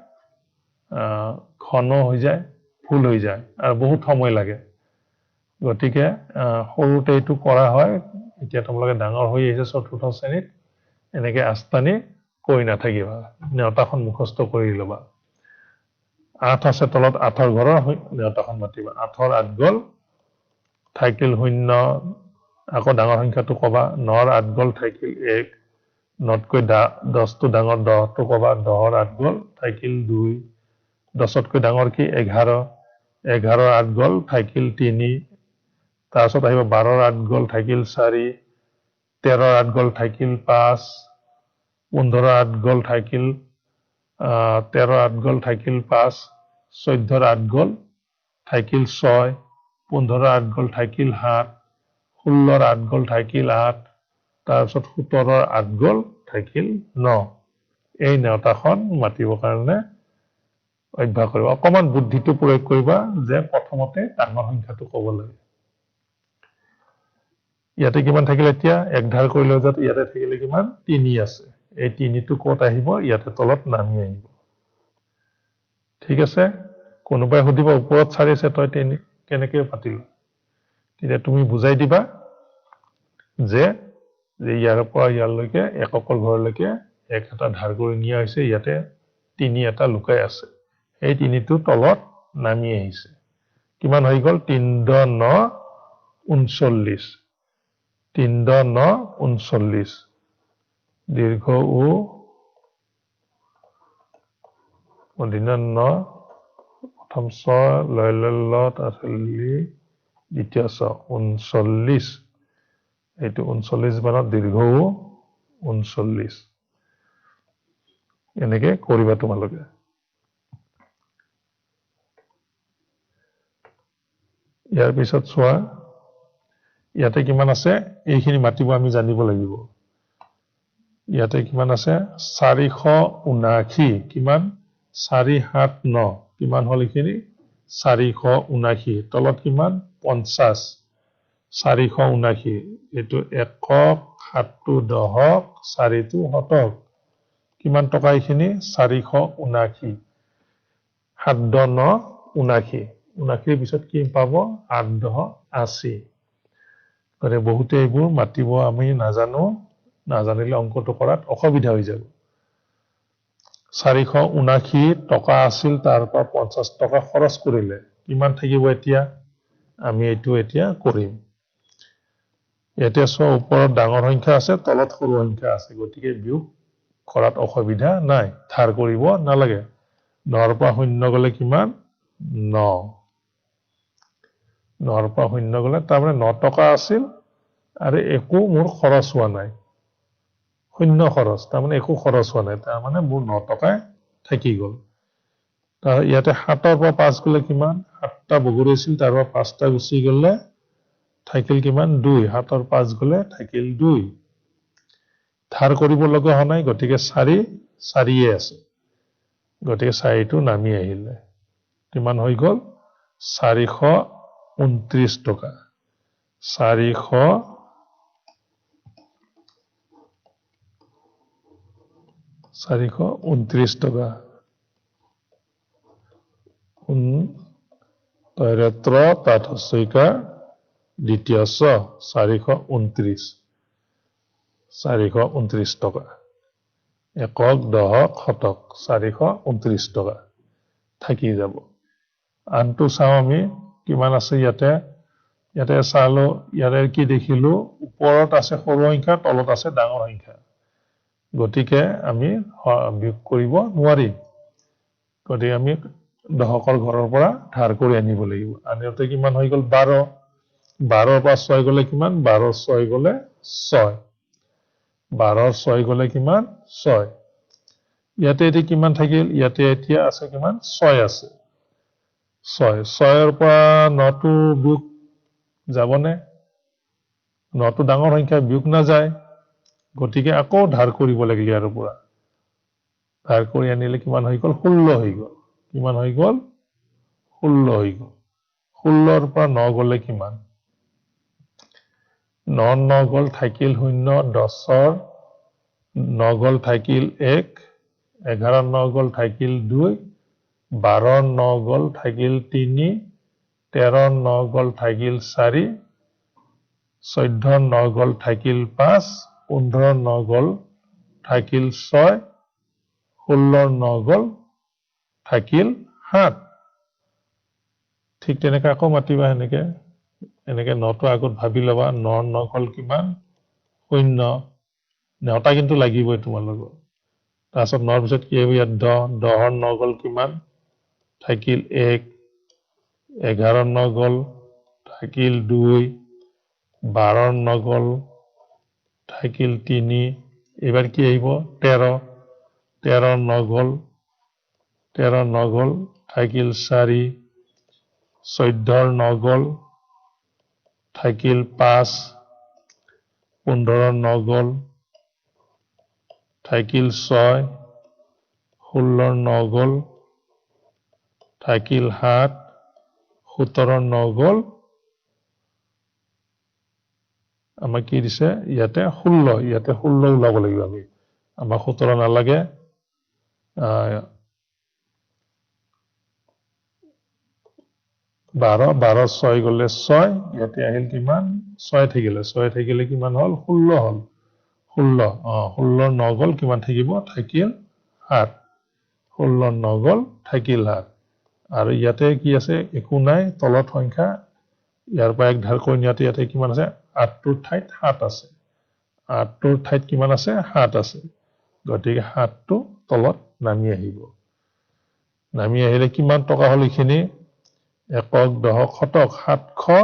ঘন হৈ যায় ভুল হৈ যায় আৰু বহুত সময় লাগে গতিকে সৰুতে এইটো কৰা হয় এতিয়া তোমালোকে ডাঙৰ হৈ আহিছে চতুৰ্থ শ্ৰেণীত এনেকে আস্তানি কৰি নাথাকিবা নেওতাখন মুখস্থ কৰি ল'বা 8 আছে তলত 8ৰ ঘৰৰ নেওতাখন মাতিবা 8ৰ 8 গল থাকিল 0 আকৌ ডাঙৰ সংখ্যাটো কবা 9ৰ 8 গল থাকিল 1 9তকৈ 10টো ডাঙৰ 10টো কবা 10ৰ 8 গল থাকিল 2 10তকৈ ডাঙৰ কি 11 11ৰ 8 গল থাকিল 3 তাৰপিছত আহিব 12ৰ 8 গল থাকিল 4 13ৰ 8 গল থাকিল 5 15ৰ 8 গল থাকিল 13ৰ 8 গল থাকিল 5 14ৰ 8 গল থাকিল 6 15ৰ 8 গল থাকিল 7 16ৰ 8 গল থাকিল 8 তাৰপিছত 17ৰ 8 গল থাকিল 9 এই নেওতাখন মাতিবৰ কাৰণে অভ্যাস কৰিবা অকমান বুদ্ধিটো প্ৰয়োগ কৰিবা যে প্ৰথমতে ডাঙৰ সংখ্যাটো ক'ব লাগে ইয়াতে কিমান থাকিল এতিয়া এক ধাৰ কৰিলে যাত ইয়াতে থাকিলে কিমান 3 আছে এই 3টো ক'ত আহিব ইয়াতে তলত নামি আহিব ঠিক আছে কোনোবাই সুধিব ওপৰত 4 আছে তই কেনেকৈ পাতিল তেতিয়া তুমি বুজাই দিবা যে ইয়াৰ পৰা ইয়ালৈকে এককৰ ঘৰলৈকে এক এটা ধাৰ কৰি নিয়া হৈছে ইয়াতে 3 এটা লুকাই আছে এই 3টো তলত নামি আহিছে কিমান হৈ গল 3 10 9 39 3 10 9 39 দীৰ্ঘ উ মদিনা 9 প্ৰথম ছ লয় তাৰপিছত দ্বিতীয় ছ 39 এইটো 39 বানত দীৰ্ঘ উ 39 এনেকে কৰিবা তোমালোকে ইয়াৰ পিছত চোৱা ইয়াতে কিমান আছে এইখিনি মাতিব আমি জানিব লাগিব ইয়াতে কিমান আছে 479 কিমান 479 কিমান হল এইখিনি 479 তলত কিমান 50 479 এইটো একক 7টো দহক 4টো শতক কিমান টকা এইখিনি 479 7 10 9 79 79 পিছত কি পাব 8 10 80 গতিকে বহুতে এইবোৰ মাতিব আমি নাজানিলে অংকটো কৰাত অসুবিধা হৈ যাব 479 টকা আছিল তাৰ পৰা 50 টকা খৰচ কৰিলে কিমান থাকিব এতিয়া আমি এইটো এতিয়া কৰিম এতিয়া সব ওপৰত ডাঙৰ সংখ্যা আছে তলত সৰু সংখ্যা আছে গতিকে বিয়োগ কৰাত অসুবিধা নাই ধাৰ কৰিব নালাগে 9ৰ পৰা 0 গলে কিমান 9 9ৰ পৰা 0 গলে তাৰমানে 9 টকা আছিল আৰু একো মোৰ খৰচ হোৱা নাই শূন্য খৰচ তাৰমানে একো খৰচ হোৱা নাই তাৰমানে মোৰ 9 টকাই থাকি গল তাৰ ইয়াতে 7ৰ পৰা 5 গলে কিমান 7টা বগৰিছিল তাৰ পৰা 5টা গুচি গলে থাকিল কিমান 2 7ৰ 5 গলে থাকিল 2 ধাৰ কৰিব লগা হোৱা নাই গতিকে 4 4 আছে গতিকে 4টো নামি আহিলে কিমান হৈ গ'ল 429 টকা 429 টকা তৈৰত্ৰ তাত হস্যইকাৰ দ্বিতীয় ছ 429 টকা একক দহক শতক 429 টকা থাকি যাব আনটো চাও আমি কিমান আছে ইয়াতে চালো ইয়াৰে কি দেখিলো ওপৰত আছে সৰু সংখ্যা তলত আছে ডাঙৰ সংখ্যা গতিকে আমি বিয়োগ কৰিব নোৱাৰিম গতিকে আমি দহকৰ ঘৰৰ পৰা ধাৰ কৰি আনিব লাগিব আনিতে কিমান হৈ গ'ল 12 12 পৰা 6 গ'লে কিমান 12 6 গ'লে 6 12 6 গ'লে কিমান 6 ইয়াতে এতিয়া কিমান থাকিল ইয়াতে এতিয়া আছে কিমান 6 আছে 6 ৰ পৰা 9টো বিয়োগ যাবনে 9টো ডাঙৰ সংখ্যা বিয়োগ নাযায় গতিকে আকৌ ধাৰ কৰিব লাগিল ইয়াৰ পৰা ধাৰ কৰি আনিলে কিমান হৈ গ'ল 16 হৈ গ'ল কিমান হৈ গ'ল 16 হৈ গ'ল 16 ৰ পৰা 9 গ'লে কিমান 9 গ'ল থাকিল 0 10ৰ 9 গ'ল থাকিল 1 11 9 গ'ল থাকিল 2 12 9 গ'ল থাকিল 3 13 9 গ'ল থাকিল 4 14 9 গ'ল থাকিল 5 15 9 গ'ল থাকিল 6 16 9 গ'ল থাকিল 7 ঠিক তেনেকৈ আকৌ মাতিবা এনেকে 9টো আগত ভাবি লবা 9 9 গ'ল কিমান 0 9টা কিন্তু লাগিবই তোমালোকৰ তাৰপিছত 9ৰ পিছত কি হ'ব ইয়াত 10 10ৰ 9 গ'ল কিমান থাকিল 1 11 9 গ'ল থাকিল 2 12 9 গ'ল থাকিল 3 এবাৰ কি আহিব 13 13 9 গ'ল থাকিল 4 14 9 গ'ল থাকিল 5 15 9 গ'ল থাকিল 6 16 9 গ'ল থাকিল 7 17 9 গ'ল আমাক কি দিছে ইয়াতে 16 ওলাব লাগিব আমি আমাক 17 নালাগে 12 6 গ'লে 6 ইয়াতে আহিল কিমান 6 থাকিলে কিমান হ'ল 16 হ'ল 16 9 গ'ল কিমান থাকিব থাকিল 7 16 9 গ'ল থাকিল 7 আৰু ইয়াতে কি আছে একো নাই তলত সংখ্যা ইয়াৰ পৰা এক ধাৰ কৰি নিয়াতে ইয়াতে কিমান আছে 8টোৰ ঠাইত 7 আছে 8টোৰ ঠাইত কিমান আছে 7 আছে গতিকে 7টো তলত নামি আহিব নামি আহিলে কিমান টকা হ'ল এইখিনি একক দহক শতক 700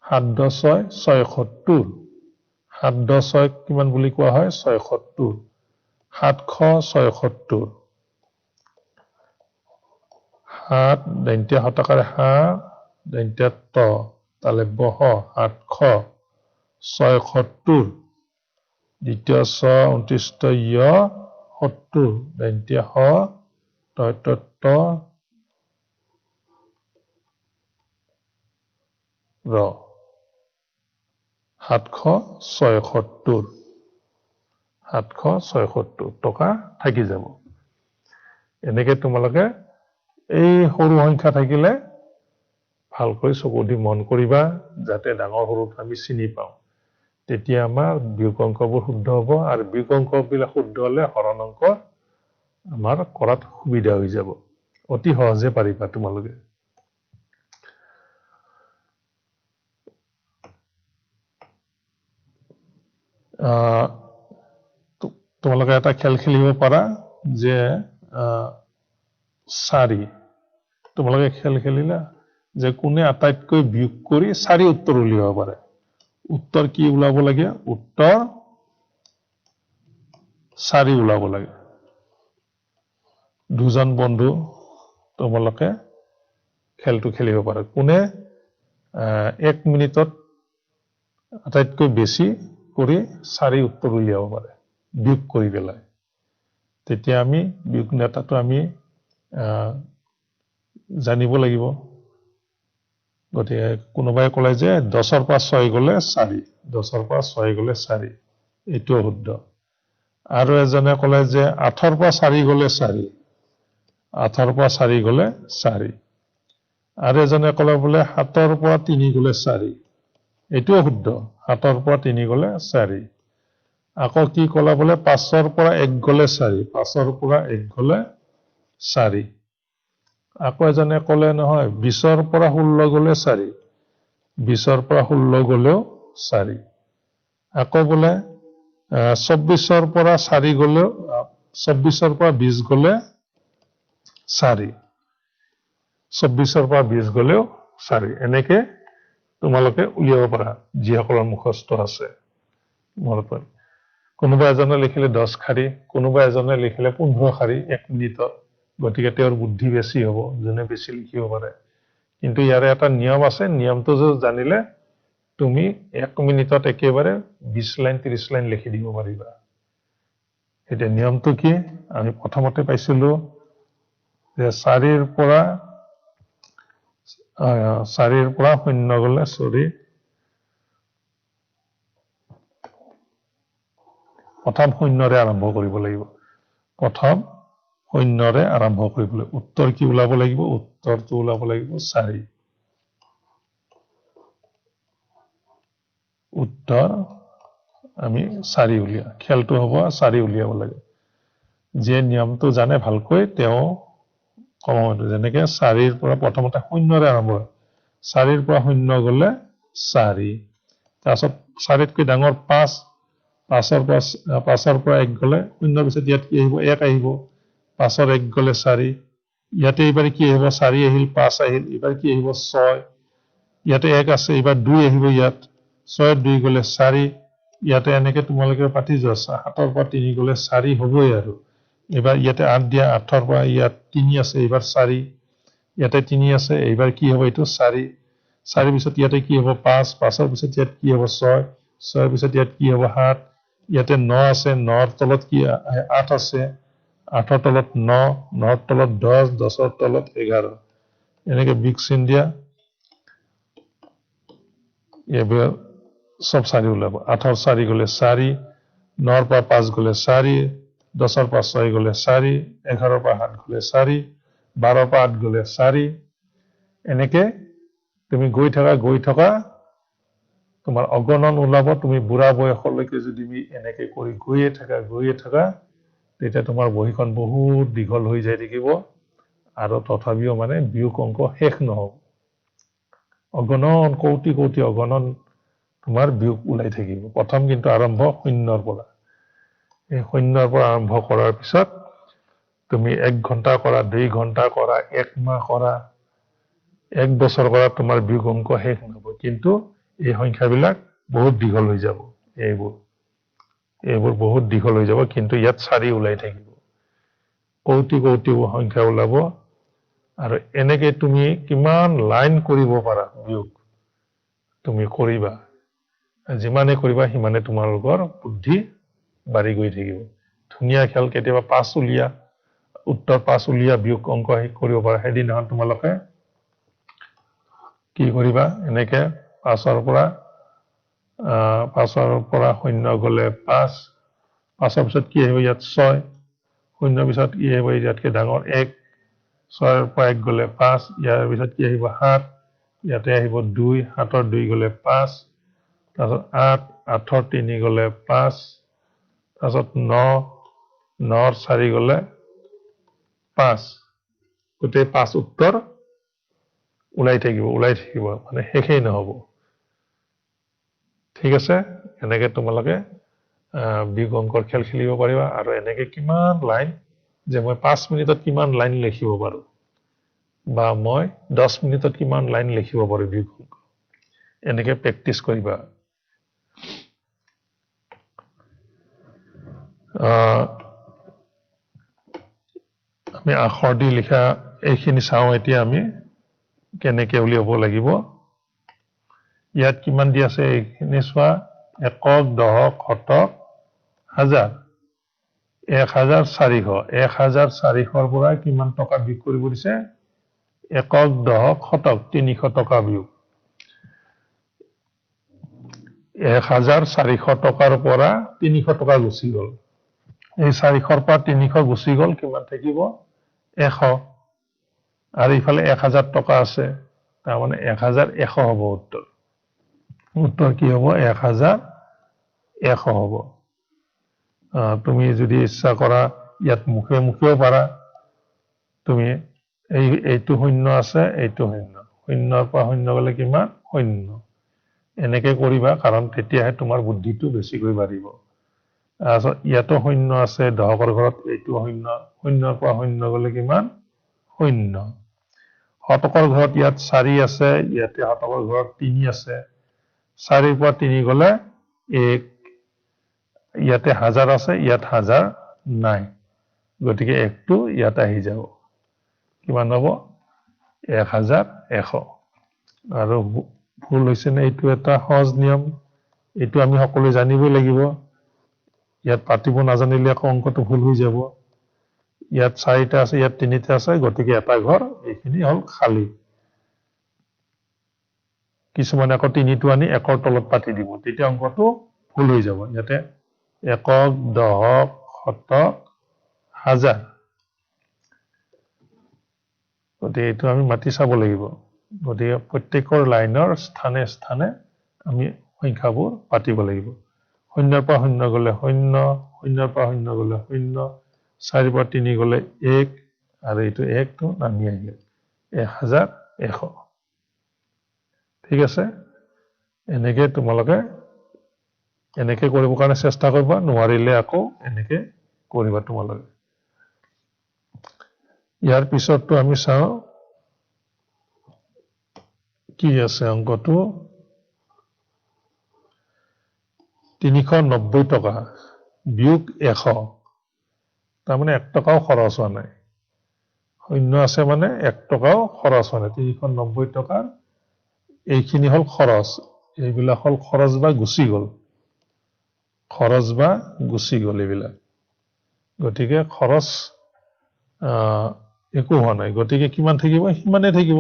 7 10 6 76 7 10 6 কিমান বুলি কোৱা হয় 76 776 7 দন্ত্য শতকাৰে 7 দন্ত্য ত তালে বহ 776 দ্বিতীয় ছ 29 য় 70 দন্ত্য হ ত ৰ 776 টকা থাকি যাব এনেকে তোমালোকে এই সৰু সংখ্যা থাকিলে ভালকৈ চকু দি মন কৰিবা যাতে ডাঙৰ সৰুটো আমি চিনি পাওঁ তেতিয়া আমাৰ বিয়োগ অংকবোৰ শুদ্ধ হ'ব আৰু বিয়োগ অংকবিলাক শুদ্ধ হ'লে হৰণ অংক আমাৰ কৰাত সুবিধা হৈ যাব অতি সহজে পাৰিবা তোমালোকে তোমালোকে এটা খেল খেলিব পাৰা যে 4 তোমালোকে খেল খেলিলা যে কোনে আটাইতকৈ বিয়োগ কৰি 4 উত্তৰ উলিয়াব পাৰে উত্তৰ কি ওলাব লাগে উত্তৰ 4 ওলাব লাগে দুজন বন্ধু তোমালোকে খেলটো খেলিব পাৰা কোনে 1 মিনিটত আটাইতকৈ বেছি কৰি 4 উত্তৰ উলিয়াব পাৰে বিয়োগ কৰি পেলাই তেতিয়া আমি বিয়োগ নেতাটো আমি জানিব লাগিব গতিকে কোনোবাই ক'লে যে 10ৰ পৰা 6 গ'লে 4 10ৰ পৰা 6 গ'লে 4 এইটোও শুদ্ধ আৰু এজনে ক'লে যে 8ৰ পৰা 4 গ'লে 4 8ৰ পৰা 4 গ'লে 4 আৰু এজনে ক'লে বোলে 7ৰ পৰা 3 গ'লে 4 এইটোও শুদ্ধ 7ৰ পৰা 3 গ'লে 4 আকৌ কি ক'লা বোলে 5ৰ পৰা 1 গ'লে 4 5ৰ পৰা 1 গ'লে 4 আকৌ এজনে ক'লে নহয় 20ৰ পৰা 16 গ'লে 4 20ৰ পৰা 16 গ'লেও 4 আকৌ বোলে 24ৰ পৰা 4 গ'লেও 24ৰ পৰা 20 গ'লে 4 24ৰ পৰা 20 গ'লেও 4 এনেকে তোমালোকে উলিয়াব পাৰা যিসকলৰ মুখস্থ আছে মনত পৰে কোনোবা এজনে লিখিলে 10 শাৰী কোনোবা এজনে লিখিলে 15 শাৰী 1 মিনিটত গতিকে তেওঁৰ বুদ্ধি বেছি হ'ব যোনে বেছি লিখিব পাৰে কিন্তু ইয়াৰে এটা নিয়ম আছে নিয়মটো জানিলে তুমি 1 মিনিটত একেবাৰে 20 লাইন 30 লাইন লিখি দিব পাৰিবা এতিয়া নিয়মটো কি আমি প্ৰথমতে পাইছিলো যে 4ৰ পৰা 0 গ'লে প্ৰথম 0ৰে আৰম্ভ কৰিব লাগিব প্ৰথম 0ৰে আৰম্ভ কৰিব লাগিব উত্তৰ কি ওলাব লাগিব উত্তৰটো ওলাব লাগিব 4 উত্তৰ আমি 4 উলিয়া খেলটো হ'ব 4 উলিয়াব লাগে যে নিয়মটো জানে ভালকৈ তেওঁ কমতে যেনেকে 4ৰ পৰা প্ৰথমতে 0ৰে আৰম্ভ হয় 4ৰ পৰা 0 গ'লে 4 তাৰপিছত 4তকৈ ডাঙৰ 5 5ৰ পৰা 1 গ'লে 0 পিছত ইয়াত কি আহিব 1 আহিব 5ৰ 1 গ'লে 4 ইয়াতে এইবাৰ কি আহিব 4 আহিল 5 আহিল এইবাৰ কি আহিব 6 ইয়াতে 1 আছে এইবাৰ 2 আহিব ইয়াত 6ৰ 2 গ'লে 4 ইয়াতে এনেকে তোমালোকে পাতি যোৱা 7ৰ পৰা 3 গ'লে 4 হ'বই আৰু এবাৰ ইয়াতে 8 দিয়া 8ৰ পৰা ইয়াত 3 আছে এইবাৰ 4 ইয়াতে 3 আছে এইবাৰ কি হ'ব এইটো 4 4 পিছত ইয়াতে কি হ'ব 5 5ৰ পিছত ইয়াত কি হ'ব 6 6ৰ পিছত ইয়াত কি হ'ব 7 ইয়াতে 9 আছে 9ৰ তলত কি 8 আছে 8ৰ তলত 9 9ৰ তলত 10 10ৰ তলত 11 এনেকে বিগ চিন দিয়া এইবাৰ সব 4 ওলাব 8ৰ 4 গ'লে 4 9ৰ পৰা 5 গ'লে 4 10ৰ পৰা 6 গ'লে 4 11ৰ পৰা 7 গ'লে 4 12ৰ পৰা 8 গ'লে 4 এনেকে তুমি গৈ থকা তোমাৰ অগণন ওলাব তুমি বুঢ়া বয়সলৈকে যদি এনেকে কৰি গৈয়ে থাকা তেতিয়া তোমাৰ বহিখন বহুত দীঘল হৈ যায় থাকিব আৰু তথাপিও মানে বিয়োগ অংক শেষ নহ'ব অগণন কোটি অগণন তোমাৰ বিয়োগ ওলাই থাকিব প্ৰথম কিন্তু আৰম্ভ 0ৰ পৰা এই 0ৰ পৰা আৰম্ভ কৰাৰ পিছত তুমি 1 ঘণ্টা কৰা 2 ঘণ্টা কৰা 1 মাহ কৰা 1 বছৰ কৰা তোমাৰ বিয়োগ অংক শেষ নহ'ব কিন্তু এই সংখ্যাবিলাক বহুত দীঘল হৈ যাব এইবোৰ বহুত দীঘল হৈ যাব কিন্তু ইয়াত 4 ওলাই থাকিব কোটি সংখ্যা ওলাব আৰু এনেকে তুমি কিমান লাইন কৰিব পাৰা বিয়োগ তুমি কৰিবা যিমানে কৰিবা সিমানে তোমালোকৰ বুদ্ধি বাঢ়ি গৈ থাকিব ধুনীয়া খেল কেতিয়াবা 5 উলিয়া উত্তৰ 5 উলিয়া বিয়োগ অংক কৰিব পাৰা সেইদিনাখন তোমালোকে কি কৰিবা এনেকে 5ৰ পৰা 0 গ'লে 5 5ৰ পিছত কি আহিব ইয়াত 6 0 পিছত কি আহিব ইয়াতকে ডাঙৰ 1 6ৰ পৰা 1 গ'লে 5 ইয়াৰ পিছত কি আহিব 7 ইয়াতে আহিব 2 7ৰ 2 গ'লে 5 তাৰপিছত 8 8ৰ 3 গ'লে 5 তাৰপিছত 9 9ৰ 4 গ'লে 5 গোটেই 5 উত্তৰ ওলাই থাকিব মানে শেষেই নহ'ব ঠিক আছে এনেকে তোমালোকে বিয়োগ অংকৰ খেল খেলিব পাৰিবা আৰু এনেকে কিমান লাইন যে মই 5 মিনিটত কিমান লাইন লিখিব পাৰো বা মই 10 মিনিটত কিমান লাইন লিখিব পাৰো বিয়োগ অংক এনেকে প্ৰেক্টিচ কৰিবা আমি আখৰ দি লিখা এইখিনি চাওঁ এতিয়া আমি কেনেকে উলিয়াব লাগিব ইয়াত কিমান দি আছে এইখিনি চোৱা একক দহক শতক হাজাৰ 1400 1400ৰ পৰা কিমান টকা বিয়োগ কৰিব দিছে একক দহক শতক 300 টকা বিয়োগ 1400 টকাৰ পৰা 300 টকা গুচি গ'ল এই 400ৰ পৰা 300 গুচি গ'ল কিমান থাকিব 100 আৰু ইফালে 1000 টকা আছে তাৰমানে 1100 হ'ব উত্তৰ কি হ'ব 1100 হ'ব তুমি যদি ইচ্ছা কৰা ইয়াত মুখে মুখেও পাৰা তুমি এইটো শূন্য আছে এইটো শূন্য শূন্যৰ পৰা শূন্য গ'লে কিমান শূন্য এনেকে কৰিবা কাৰণ তেতিয়াহে তোমাৰ বুদ্ধিটো বেছিকৈ বাঢ়িব ইয়াতো শূন্য আছে দহকৰ ঘৰত এইটো শূন্য শূন্যৰ পৰা শূন্য গ'লে কিমান শূন্য শতকৰ ঘৰত ইয়াত 4 আছে ইয়াতে শতকৰ ঘৰত 3 আছে 4ৰ পৰা 3 গ'লে 1 ইয়াতে 1000 আছে ইয়াত 1000 নাই গতিকে একটো ইয়াত আহি যাব কিমান হ'ব 1100 আৰু ভুল হৈছে নে এইটো এটা সহজ নিয়ম এইটো আমি সকলোৱে জানিবই লাগিব ইয়াত পাতিব নাজানিলে আকৌ অংকটো ভুল হৈ যাব ইয়াত 4টা আছে ইয়াত 3টা আছে গতিকে এটা ঘৰ এইখিনি হল খালি কিছুমানে আকৌ 3টো আনি একৰ তলত পাতি দিব তেতিয়া অংকটো ভুল হৈ যাব ইয়াতে একক দহক শতক হাজাৰ গতিকে এইটো আমি মাতি চাব লাগিব গতিকে প্ৰত্যেকৰ লাইনৰ স্থানে স্থানে আমি সংখ্যাবোৰ পাতিব লাগিব শূন্যৰ পৰা শূন্য গ'লে শূন্য শূন্যৰ পৰা শূন্য গ'লে শূন্য 4ৰ পৰা 3 গ'লে 1 আৰু এইটো 1টো নামি আহিলে 1100 ঠিক আছে এনেকে তোমালোকে এনেকে কৰিব কাৰণে চেষ্টা কৰিবা নোৱাৰিলে আকৌ এনেকে কৰিবা তোমালোকে ইয়াৰ পিছতটো আমি চাওঁ কি আছে অংকটো 390 টকা বিয়োগ 100 তাৰমানে 1 টকাও খৰচ হোৱা নাই শূন্য আছে মানে 1 টকাও খৰচ হোৱা নাই 390 টকা এইখিনি হল খৰচ এইবিলাক হল খৰচ বা গুচি গ'ল এইবিলাক গতিকে খৰচ একো হোৱা নাই গতিকে কিমান থাকিব সিমানে থাকিব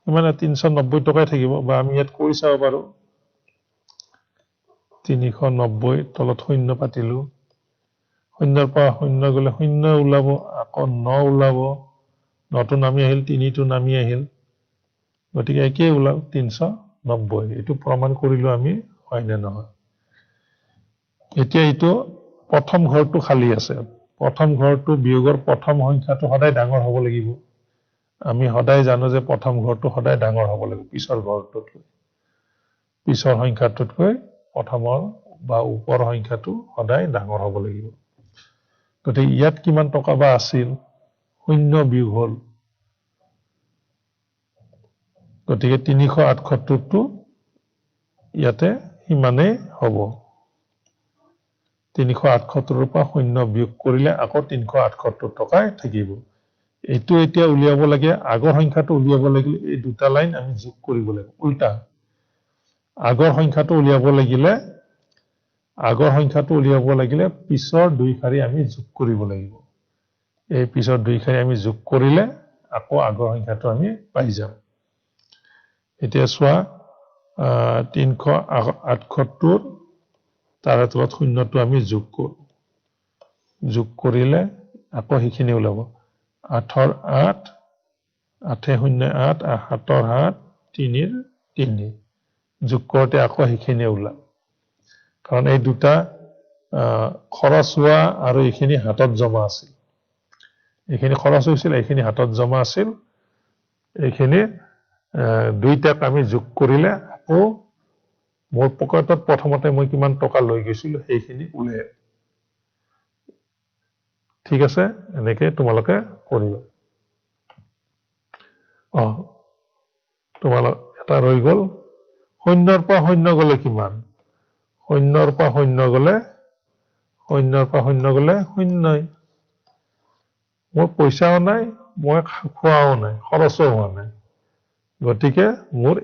সিমানে 390 টকাই থাকিব বা আমি ইয়াত কৰি চাব পাৰো 390 তলত শূন্য পাতিলো শূন্যৰ পৰা শূন্য গ'লে শূন্য ওলাব আকৌ 9 ওলাব 9টো নামি আহিল 3টো নামি আহিল গতিকে একেই ওলাল 390 এইটো প্ৰমাণ কৰিলো আমি হয় নে নহয় এতিয়া এইটো প্ৰথম ঘৰটো খালী আছে প্ৰথম ঘৰটো বিয়োগৰ প্ৰথম সংখ্যাটো সদায় ডাঙৰ হ'ব লাগিব আমি সদায় জানো যে প্ৰথম ঘৰটো সদায় ডাঙৰ হ'ব লাগিব পিছৰ ঘৰটোতকৈ পিছৰ সংখ্যাটোতকৈ প্ৰথমৰ বা ওপৰৰ সংখ্যাটো সদায় ডাঙৰ হ'ব লাগিব গতিকে ইয়াত কিমান টকা বা আছিল শূন্য বিয়োগ হ'ল গতিকে 378টো ইয়াতে সিমানেই হ'ব 378ৰ পৰা শূন্য বিয়োগ কৰিলে আকৌ 378 টকাই থাকিব এইটো এতিয়া উলিয়াব লাগে আগৰ সংখ্যাটো উলিয়াব লাগিলে এই দুটা লাইন আমি যোগ কৰিব লাগিব উল্টা আগৰ সংখ্যাটো উলিয়াব লাগিলে পিছৰ দুই শাৰী আমি যোগ কৰিব লাগিব এই পিছৰ দুই শাৰী আমি যোগ কৰিলে আকৌ আগৰ সংখ্যাটো আমি পাই যাম এতিয়া চোৱা 378 তাৰে তলত শূন্যটো আমি যোগ কৰিলে আকৌ সেইখিনি ওলাব 8ৰ 8 8 0 8 7ৰ 7 3ৰ 3 যোগ কৰোঁতে আকৌ সেইখিনি ওলাব কাৰণ এই দুটা খৰচ হোৱা আৰু এইখিনি হাতত জমা আছিল এইখিনি খৰচ হৈছিল এইখিনি হাতত জমা আছিল এইখিনি দুইটাক আমি যোগ কৰিলে আকৌ মোৰ পকেটত প্ৰথমতে মই কিমান টকা লৈ গৈছিলো সেইখিনি উলিয়াই ঠিক আছে এনেকে তোমালোকে কৰিবা তোমালোক এটা ৰৈ গ'ল শূন্যৰ পৰা শূন্য গ'লে কিমান শূন্যৰ পৰা শূন্য গ'লে শূন্যই মোৰ পইচাও নাই মই খোৱাও নাই খৰচো হোৱা নাই গতিকে মোৰ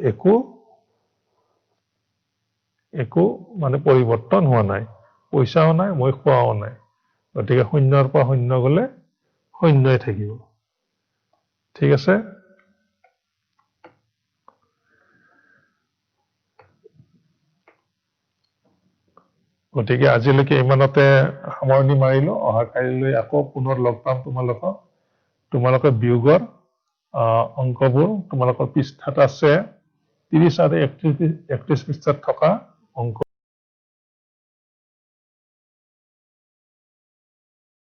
একো মানে পৰিৱৰ্তন হোৱা নাই পইচাও নাই মই খোৱাও নাই গতিকে শূন্যৰ পৰা শূন্য গ'লে শূন্যই থাকিব ঠিক আছে? গতিকে আজিলৈকে ইমানতে সামৰণি মাৰিলো। অহা কালিলৈ আকৌ পুনৰ লগ পাম তোমালোকক। তোমালোকৰ বিয়োগৰ অংকবোৰ তোমালোকৰ পৃষ্ঠাত আছে। 30 আৰু 31 পৃষ্ঠাত থকা অংক